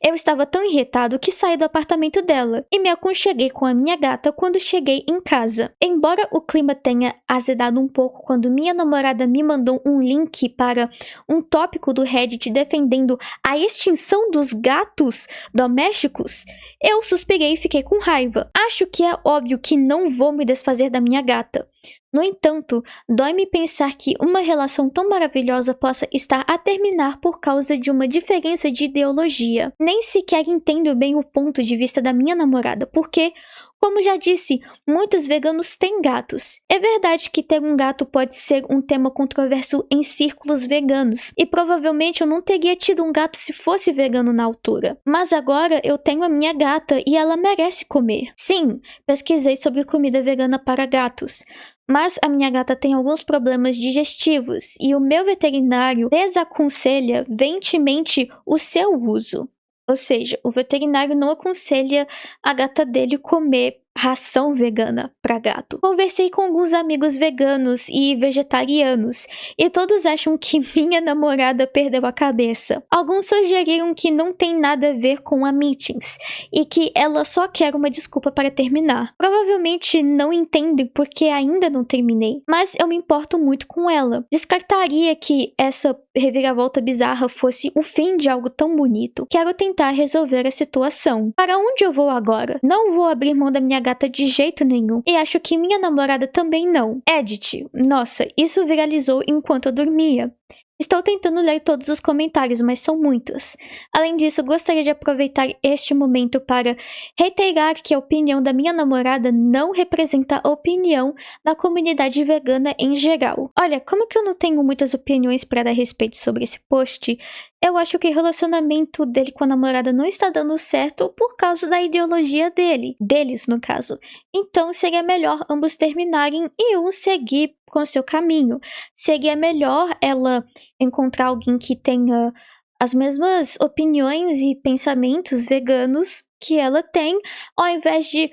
Eu estava tão irritado que saí do apartamento dela e me aconcheguei com a minha gata quando cheguei em casa. Embora o clima tenha azedado um pouco quando minha namorada me mandou um link para um tópico do Reddit defendendo a extinção dos gatos domésticos, eu suspirei e fiquei com raiva. Acho que é óbvio que não vou me desfazer da minha gata. No entanto, dói-me pensar que uma relação tão maravilhosa possa estar a terminar por causa de uma diferença de ideologia. Nem sequer entendo bem o ponto de vista da minha namorada, porque, como já disse, muitos veganos têm gatos. É verdade que ter um gato pode ser um tema controverso em círculos veganos, e provavelmente eu não teria tido um gato se fosse vegano na altura. Mas agora eu tenho a minha gata e ela merece comer. Sim, pesquisei sobre comida vegana para gatos. Mas a minha gata tem alguns problemas digestivos e o meu veterinário desaconselha veementemente o seu uso. Ou seja, o veterinário não aconselha a gata dele comer ração vegana para gato. Conversei com alguns amigos veganos e vegetarianos e todos acham que minha namorada perdeu a cabeça. Alguns sugeriram que não tem nada a ver com a meetings e que ela só quer uma desculpa para terminar. Provavelmente não entendem porque ainda não terminei, mas eu me importo muito com ela. Descartaria que essa reviravolta bizarra fosse o fim de algo tão bonito. Quero tentar resolver a situação. Para onde eu vou agora? Não vou abrir mão da minha gata de jeito nenhum. E acho que minha namorada também não. Edit. Nossa, isso viralizou enquanto eu dormia. Estou tentando ler todos os comentários, mas são muitos. Além disso, gostaria de aproveitar este momento para reiterar que a opinião da minha namorada não representa a opinião da comunidade vegana em geral. Olha, como que eu não tenho muitas opiniões para dar a respeito sobre esse post? Eu acho que o relacionamento dele com a namorada não está dando certo por causa da ideologia deles no caso. Então seria melhor ambos terminarem e um seguir com seu caminho. Seria melhor ela encontrar alguém que tenha as mesmas opiniões e pensamentos veganos que ela tem, ao invés de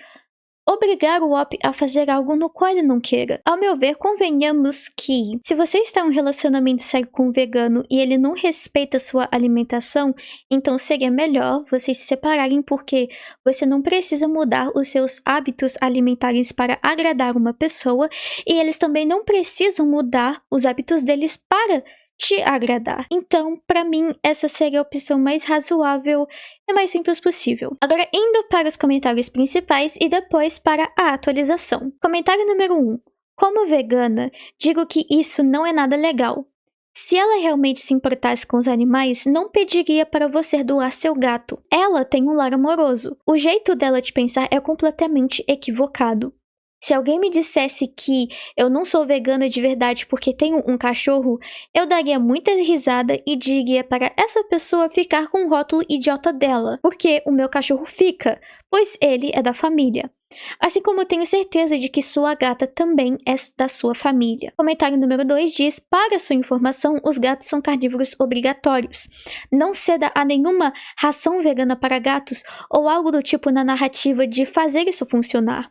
obrigar o Op a fazer algo no qual ele não queira. Ao meu ver, convenhamos que, se você está em um relacionamento sério com um vegano e ele não respeita sua alimentação, então seria melhor vocês se separarem porque você não precisa mudar os seus hábitos alimentares para agradar uma pessoa e eles também não precisam mudar os hábitos deles para te agradar. Então, pra mim, essa seria a opção mais razoável e mais simples possível. Agora, indo para os comentários principais e depois para a atualização. Comentário número 1. Como vegana, digo que isso não é nada legal. Se ela realmente se importasse com os animais, não pediria para você doar seu gato. Ela tem um lar amoroso. O jeito dela de pensar é completamente equivocado. Se alguém me dissesse que eu não sou vegana de verdade porque tenho um cachorro, eu daria muita risada e diria para essa pessoa ficar com o rótulo idiota dela, porque o meu cachorro fica, pois ele é da família. Assim como tenho certeza de que sua gata também é da sua família. Comentário número 2 diz: para sua informação, os gatos são carnívoros obrigatórios. Não ceda a nenhuma ração vegana para gatos ou algo do tipo na narrativa de fazer isso funcionar.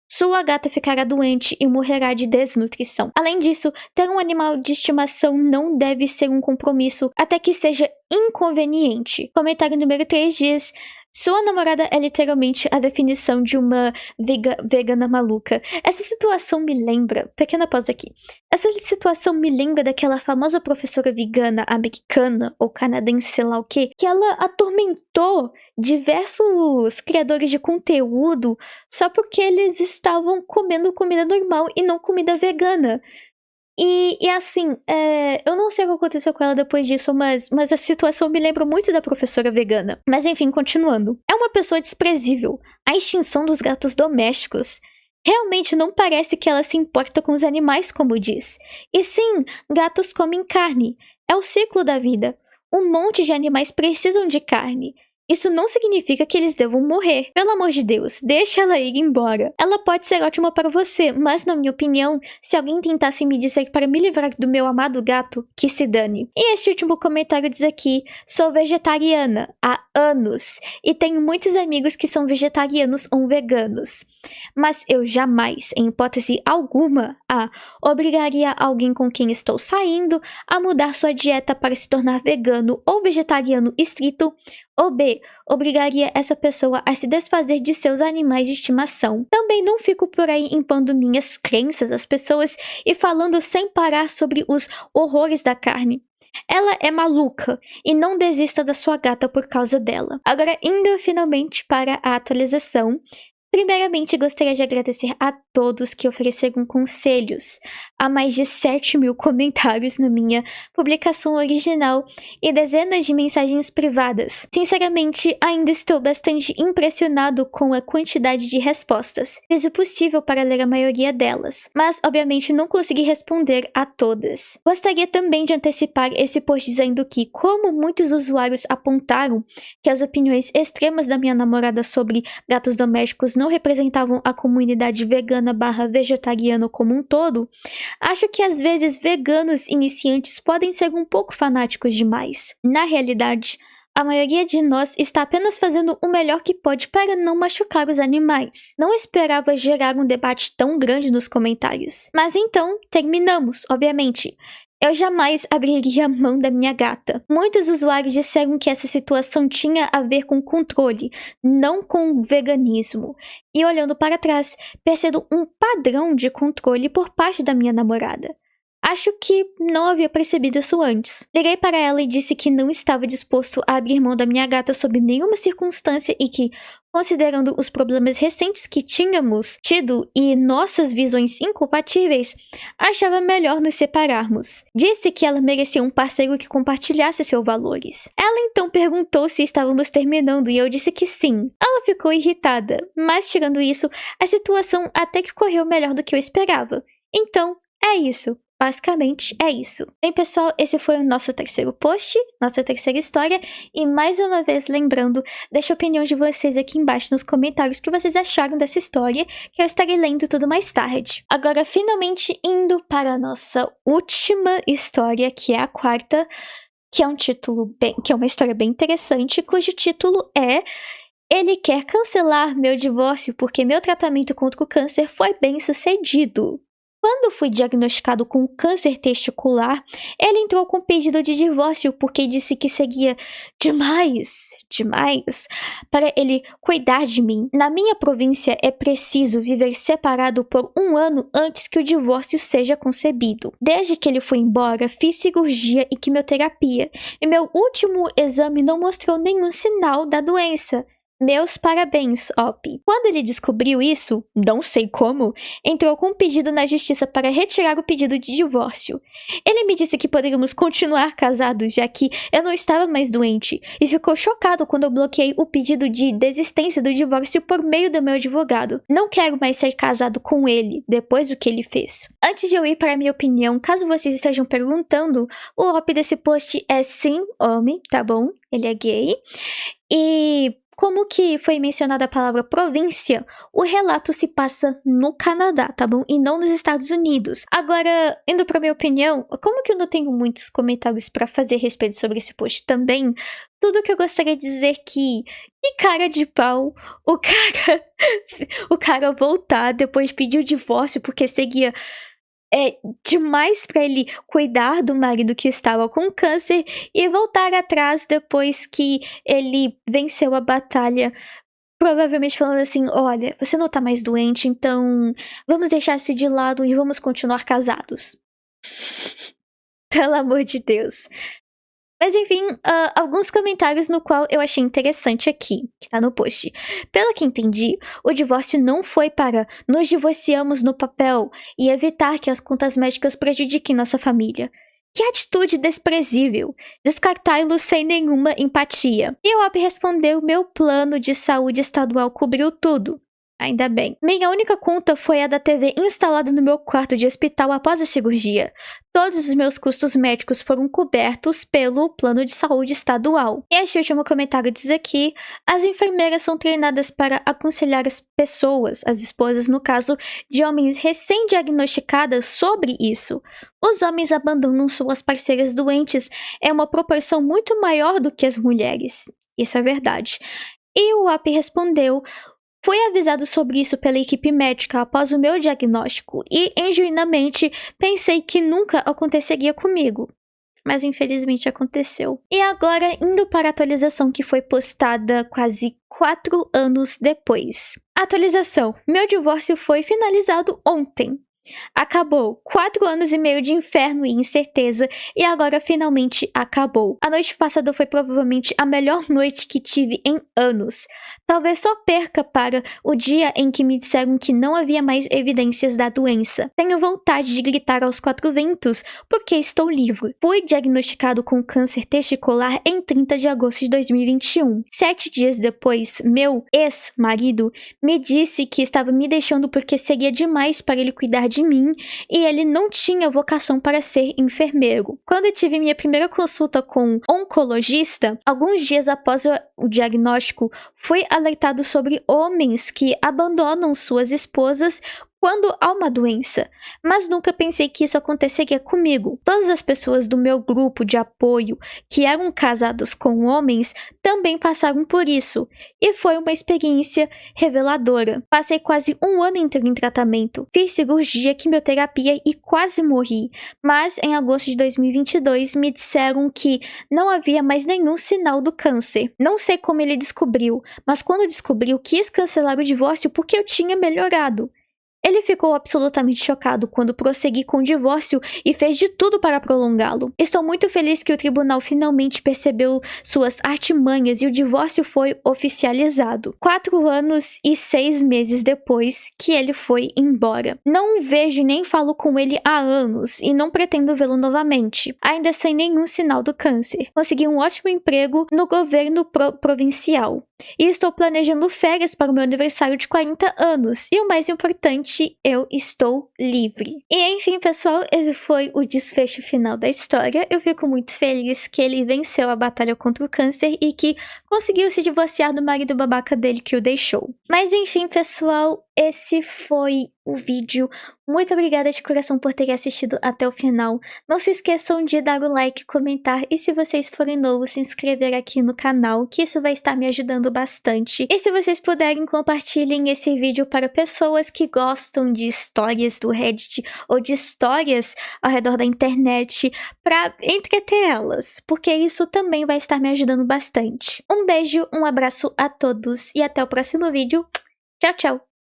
Sua gata ficará doente e morrerá de desnutrição. Além disso, ter um animal de estimação não deve ser um compromisso até que seja inconveniente. Comentário número 3 diz: sua namorada é literalmente a definição de uma vegana maluca. Essa situação me lembra... Pequena pausa aqui. Essa situação me lembra daquela famosa professora vegana americana ou canadense, sei lá o quê, que ela atormentou diversos criadores de conteúdo só porque eles estavam comendo comida normal e não comida vegana. E assim, eu não sei o que aconteceu com ela depois disso, mas a situação me lembra muito da professora vegana. Mas enfim, continuando. É uma pessoa desprezível. A extinção dos gatos domésticos. Realmente não parece que ela se importa com os animais, como diz. E sim, gatos comem carne. É o ciclo da vida. Um monte de animais precisam de carne. Isso não significa que eles devam morrer. Pelo amor de Deus, deixa ela ir embora. Ela pode ser ótima para você, mas na minha opinião, se alguém tentasse me dizer para me livrar do meu amado gato, que se dane. E este último comentário diz aqui: sou vegetariana há anos e tenho muitos amigos que são vegetarianos ou veganos. Mas eu jamais, em hipótese alguma, obrigaria alguém com quem estou saindo a mudar sua dieta para se tornar vegano ou vegetariano estrito, ou B, obrigaria essa pessoa a se desfazer de seus animais de estimação. Também não fico por aí impondo minhas crenças às pessoas e falando sem parar sobre os horrores da carne. Ela é maluca e não desista da sua gata por causa dela. Agora, indo finalmente para a atualização. Primeiramente, gostaria de agradecer a todos que ofereceram conselhos. Há mais de 7.000 comentários na minha publicação original e dezenas de mensagens privadas. Sinceramente, ainda estou bastante impressionado com a quantidade de respostas. Fiz o possível para ler a maioria delas, mas obviamente não consegui responder a todas. Gostaria também de antecipar esse post dizendo que, como muitos usuários apontaram que as opiniões extremas da minha namorada sobre gatos domésticos não representavam a comunidade vegana/vegetariana como um todo, acho que às vezes veganos iniciantes podem ser um pouco fanáticos demais. Na realidade, a maioria de nós está apenas fazendo o melhor que pode para não machucar os animais. Não esperava gerar um debate tão grande nos comentários. Mas então, terminamos, obviamente. Eu jamais abriria a mão da minha gata. Muitos usuários disseram que essa situação tinha a ver com controle, não com veganismo. E olhando para trás, percebo um padrão de controle por parte da minha namorada. Acho que não havia percebido isso antes. Liguei para ela e disse que não estava disposto a abrir mão da minha gata sob nenhuma circunstância e que, considerando os problemas recentes que tínhamos tido e nossas visões incompatíveis, achava melhor nos separarmos. Disse que ela merecia um parceiro que compartilhasse seus valores. Ela então perguntou se estávamos terminando e eu disse que sim. Ela ficou irritada, mas tirando isso, a situação até que correu melhor do que eu esperava. Então, é isso. Basicamente, é isso. Bem, pessoal, esse foi o nosso terceiro post, nossa terceira história, e mais uma vez lembrando, deixa a opinião de vocês aqui embaixo nos comentários o que vocês acharam dessa história, que eu estarei lendo tudo mais tarde. Agora, finalmente, indo para a nossa última história, que é a quarta, que é que é uma história bem interessante, cujo título é Ele quer cancelar meu divórcio porque meu tratamento contra o câncer foi bem sucedido. Quando fui diagnosticado com câncer testicular, ele entrou com pedido de divórcio porque disse que seguia demais para ele cuidar de mim. Na minha província é preciso viver separado por 1 ano antes que o divórcio seja concebido. Desde que ele foi embora, fiz cirurgia e quimioterapia, e meu último exame não mostrou nenhum sinal da doença. Meus parabéns, Op. Quando ele descobriu isso, não sei como, entrou com um pedido na justiça para retirar o pedido de divórcio. Ele me disse que poderíamos continuar casados, já que eu não estava mais doente, e ficou chocado quando eu bloqueei o pedido de desistência do divórcio por meio do meu advogado. Não quero mais ser casado com ele, depois do que ele fez. Antes de eu ir para a minha opinião, caso vocês estejam perguntando, o Op desse post é sim, homem, tá bom? Ele é gay. E como que foi mencionada a palavra província, o relato se passa no Canadá, tá bom? E não nos Estados Unidos. Agora, indo pra minha opinião, como que eu não tenho muitos comentários pra fazer a respeito sobre esse post também, tudo que eu gostaria de dizer que cara de pau, o cara voltar depois de pedir o divórcio porque seguia demais pra ele cuidar do marido que estava com câncer e voltar atrás depois que ele venceu a batalha, provavelmente falando assim, olha, você não tá mais doente, então vamos deixar isso de lado e vamos continuar casados. Pelo amor de Deus. Mas enfim, alguns comentários no qual eu achei interessante aqui, que tá no post. Pelo que entendi, o divórcio não foi para nos divorciamos no papel e evitar que as contas médicas prejudiquem nossa família. Que atitude desprezível! Descartá-lo sem nenhuma empatia. E o Op respondeu, meu plano de saúde estadual cobriu tudo. Ainda bem. Minha única conta foi a da TV instalada no meu quarto de hospital após a cirurgia. Todos os meus custos médicos foram cobertos pelo plano de saúde estadual. E este último comentário diz aqui: as enfermeiras são treinadas para aconselhar as pessoas, as esposas no caso, de homens recém-diagnosticadas sobre isso. Os homens abandonam suas parceiras doentes em uma proporção muito maior do que as mulheres. Isso é verdade. E o AP respondeu: fui avisado sobre isso pela equipe médica após o meu diagnóstico e, genuinamente, pensei que nunca aconteceria comigo. Mas infelizmente aconteceu. E agora, indo para a atualização que foi postada quase 4 anos depois. Atualização: meu divórcio foi finalizado ontem. Acabou. 4 anos e meio de inferno e incerteza, e agora finalmente acabou. A noite passada foi provavelmente a melhor noite que tive em anos. Talvez só perca para o dia em que me disseram que não havia mais evidências da doença. Tenho vontade de gritar aos 4 ventos, porque estou livre. Fui diagnosticado com câncer testicular em 30 de agosto de 2021. 7 dias depois, meu ex-marido me disse que estava me deixando porque seria demais para ele cuidar de mim e ele não tinha vocação para ser enfermeiro. Quando eu tive minha primeira consulta com um oncologista, alguns dias após o diagnóstico, fui alertado sobre homens que abandonam suas esposas quando há uma doença, mas nunca pensei que isso aconteceria comigo. Todas as pessoas do meu grupo de apoio que eram casados com homens também passaram por isso, e foi uma experiência reveladora. Passei quase 1 ano inteiro em tratamento, fiz cirurgia, quimioterapia e quase morri, mas em agosto de 2022 me disseram que não havia mais nenhum sinal do câncer. Não sei como ele descobriu, mas quando descobriu, quis cancelar o divórcio porque eu tinha melhorado. Ele ficou absolutamente chocado quando prossegui com o divórcio e fez de tudo para prolongá-lo. Estou muito feliz que o tribunal finalmente percebeu suas artimanhas e o divórcio foi oficializado. 4 anos e 6 meses depois que ele foi embora. Não o vejo e nem falo com ele há anos e não pretendo vê-lo novamente, ainda sem nenhum sinal do câncer. Consegui um ótimo emprego no governo provincial. E estou planejando férias para o meu aniversário de 40 anos. E o mais importante, eu estou livre. E enfim, pessoal, esse foi o desfecho final da história. Eu fico muito feliz que ele venceu a batalha contra o câncer e que conseguiu se divorciar do marido babaca dele que o deixou. Mas enfim, pessoal, esse foi o vídeo. Muito obrigada de coração por terem assistido até o final. Não se esqueçam de dar o like, comentar e se vocês forem novos, se inscrever aqui no canal, que isso vai estar me ajudando bastante. E se vocês puderem, compartilhem esse vídeo para pessoas que gostam de histórias do Reddit ou de histórias ao redor da internet para entreter elas, porque isso também vai estar me ajudando bastante. Um beijo, um abraço a todos e até o próximo vídeo. Tchau, tchau!